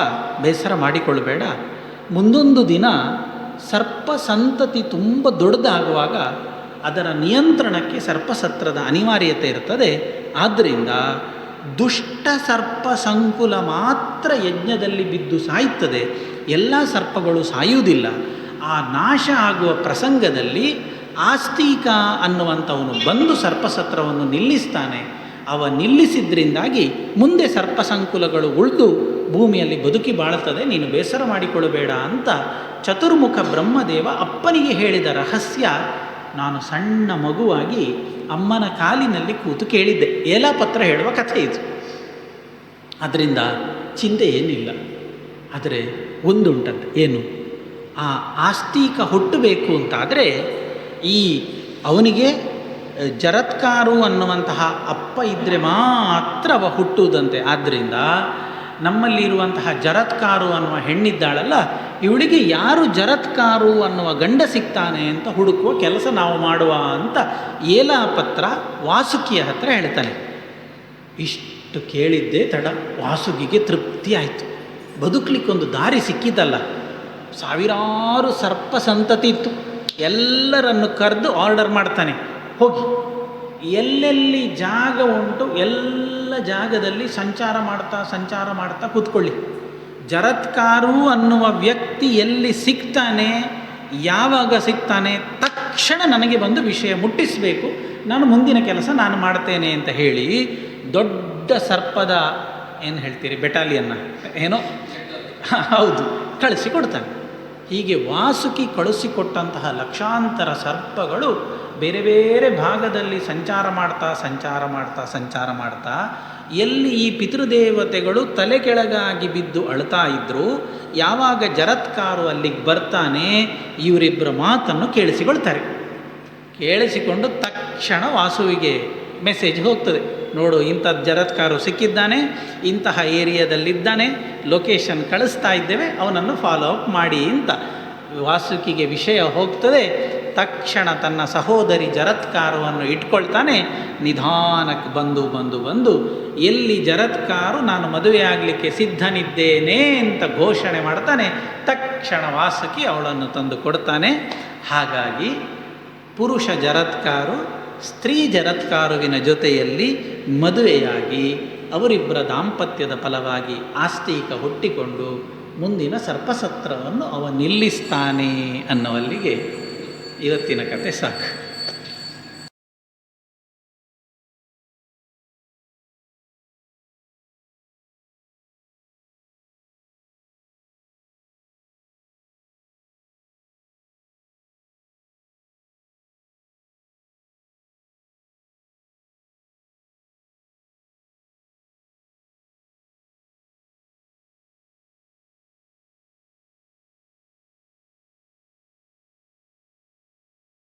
ಬೇಸರ ಮಾಡಿಕೊಳ್ಳಬೇಡ, ಮುಂದೊಂದು ದಿನ ಸರ್ಪ ಸಂತತಿ ತುಂಬ ದೊಡ್ಡದಾಗುವಾಗ ಅದರ ನಿಯಂತ್ರಣಕ್ಕೆ ಸರ್ಪಸತ್ರದ ಅನಿವಾರ್ಯತೆ ಇರ್ತದೆ. ಆದ್ದರಿಂದ ದುಷ್ಟ ಸರ್ಪ ಸಂಕುಲ ಮಾತ್ರ ಯಜ್ಞದಲ್ಲಿ ಬಿದ್ದು ಸಾಯುತ್ತದೆ, ಎಲ್ಲ ಸರ್ಪಗಳು ಸಾಯುವುದಿಲ್ಲ. ಆ ನಾಶ ಆಗುವ ಪ್ರಸಂಗದಲ್ಲಿ ಆಸ್ತಿಕ ಅನ್ನುವಂಥವನು ಬಂದು ಸರ್ಪಸತ್ರವನ್ನು ನಿಲ್ಲಿಸ್ತಾನೆ. ಅವ ನಿಲ್ಲಿಸಿದ್ರಿಂದಾಗಿ ಮುಂದೆ ಸರ್ಪ ಸಂಕುಲಗಳು ಉಳಿದು ಭೂಮಿಯಲ್ಲಿ ಬದುಕಿ ಬಾಳುತ್ತದೆ, ನೀನು ಬೇಸರ ಮಾಡಿಕೊಳ್ಳಬೇಡ ಅಂತ ಚತುರ್ಮುಖ ಬ್ರಹ್ಮದೇವ ಅಪ್ಪನಿಗೆ ಹೇಳಿದ ರಹಸ್ಯ ನಾನು ಸಣ್ಣ ಮಗುವಾಗಿ ಅಮ್ಮನ ಕಾಲಿನಲ್ಲಿ ಕೂತು ಕೇಳಿದ್ದೆ. ಏಲಾಪತ್ರ ಹೇಳುವ ಕಥೆ ಇದು. ಅದರಿಂದ ಚಿಂತೆ ಏನಿಲ್ಲ. ಆದರೆ ಒಂದುಂಟಂತೆ, ಏನು, ಆ ಆಸ್ತಿಕ ಹುಟ್ಟಬೇಕು ಅಂತಾದರೆ ಈ ಅವನಿಗೆ ಜರತ್ಕಾರು ಅನ್ನುವಂತಹ ಅಪ್ಪ ಇದ್ದರೆ ಮಾತ್ರ ಅವ ಹುಟ್ಟುವುದಂತೆ. ಆದ್ದರಿಂದ ನಮ್ಮಲ್ಲಿರುವಂತಹ ಜರತ್ಕಾರು ಅನ್ನುವ ಹೆಣ್ಣಿದ್ದಾಳಲ್ಲ, ಇವಳಿಗೆ ಯಾರು ಜರತ್ಕಾರು ಅನ್ನುವ ಗಂಡ ಸಿಗ್ತಾನೆ ಅಂತ ಹುಡುಕುವ ಕೆಲಸ ನಾವು ಮಾಡುವ ಅಂತ ಏಲಾಪತ್ರ ವಾಸುಕಿಯ ಹತ್ರ ಹೇಳ್ತಾನೆ. ಇಷ್ಟು ಕೇಳಿದ್ದೇ ತಡ, ವಾಸುಕಿಗೆ ತೃಪ್ತಿ ಆಯಿತು. ಬದುಕಲಿಕ್ಕೊಂದು ದಾರಿ ಸಿಕ್ಕಿತಲ್ಲ. ಸಾವಿರಾರು ಸರ್ಪ ಸಂತತಿ ಇತ್ತು, ಎಲ್ಲರನ್ನು ಕರೆದು ಆರ್ಡರ್ ಮಾಡ್ತಾನೆ, ಹೋಗಿ ಎಲ್ಲೆಲ್ಲಿ ಜಾಗ ಉಂಟು ಎಲ್ಲ ಜಾಗದಲ್ಲಿ ಸಂಚಾರ ಮಾಡ್ತಾ ಕೂತ್ಕೊಳ್ಳಿ. ಜರತ್ಕಾರು ಅನ್ನುವ ವ್ಯಕ್ತಿ ಎಲ್ಲಿ ಸಿಗ್ತಾನೆ, ಯಾವಾಗ ಸಿಗ್ತಾನೆ, ತಕ್ಷಣ ನನಗೆ ಬಂದು ವಿಷಯ ಮುಟ್ಟಿಸಬೇಕು, ನಾನು ಮುಂದಿನ ಕೆಲಸ ನಾನು ಮಾಡ್ತೇನೆ ಅಂತ ಹೇಳಿ ದೊಡ್ಡ ಸರ್ಪದ ಏನು ಹೇಳ್ತೀರಿ, ಬೆಟಾಲಿಯನ್ನ ಏನೋ, ಹೌದು, ಕಳಿಸಿಕೊಡ್ತಾನೆ. ಹೀಗೆ ವಾಸುಕಿ ಕಳಿಸಿಕೊಟ್ಟಂತಹ ಲಕ್ಷಾಂತರ ಸರ್ಪಗಳು ಬೇರೆ ಬೇರೆ ಭಾಗದಲ್ಲಿ ಸಂಚಾರ ಮಾಡ್ತಾ ಎಲ್ಲಿ ಈ ಪಿತೃದೇವತೆಗಳು ತಲೆ ಕೆಳಗಾಗಿ ಬಿದ್ದು ಅಳ್ತಾ ಇದ್ದರು, ಯಾವಾಗ ಜರತ್ಕಾರು ಅಲ್ಲಿಗೆ ಬರ್ತಾನೆ, ಇವರಿಬ್ಬರ ಮಾತನ್ನು ಕೇಳಿಸಿಕೊಳ್ತಾರೆ. ಕೇಳಿಸಿಕೊಂಡು ತಕ್ಷಣ ವಾಸುವಿಗೆ ಮೆಸೇಜ್ ಹೋಗ್ತದೆ, ನೋಡು ಇಂಥದ್ದು ಜರತ್ಕಾರು ಸಿಕ್ಕಿದ್ದಾನೆ, ಇಂತಹ ಏರಿಯಾದಲ್ಲಿದ್ದಾನೆ, ಲೊಕೇಶನ್ ಕಳಿಸ್ತಾ ಇದ್ದೇವೆ, ಅವನನ್ನು ಫಾಲೋ ಅಪ್ ಮಾಡಿ ಅಂತ. ವಾಸುಕಿಗೆ ವಿಷಯ ಹೋಗ್ತದೆ. ತಕ್ಷಣ ತನ್ನ ಸಹೋದರಿ ಜರತ್ಕಾರವನ್ನು ಇಟ್ಕೊಳ್ತಾನೆ. ನಿಧಾನಕ್ಕೆ ಬಂದು ಎಲ್ಲಿ ಜರತ್ಕಾರು ನಾನು ಮದುವೆಯಾಗಲಿಕ್ಕೆ ಸಿದ್ಧನಿದ್ದೇನೆ ಅಂತ ಘೋಷಣೆ ಮಾಡ್ತಾನೆ, ತಕ್ಷಣ ವಾಸುಕಿ ಅವಳನ್ನು ತಂದು ಕೊಡ್ತಾನೆ. ಹಾಗಾಗಿ ಪುರುಷ ಜರತ್ಕಾರು ಸ್ತ್ರೀ ಜರತ್ಕಾರುವಿನ ಜೊತೆಯಲ್ಲಿ ಮದುವೆಯಾಗಿ ಅವರಿಬ್ಬರ ದಾಂಪತ್ಯದ ಫಲವಾಗಿ ಆಸ್ತಿಕ ಹುಟ್ಟಿಕೊಂಡು ಮುಂದಿನ ಸರ್ಪಸತ್ರವನ್ನು ಅವ ನಿಲ್ಲಿಸ್ತಾನೆ ಅನ್ನುವಲ್ಲಿಗೆ ಇವತ್ತಿನ ಕತೆ ಸಾಕು.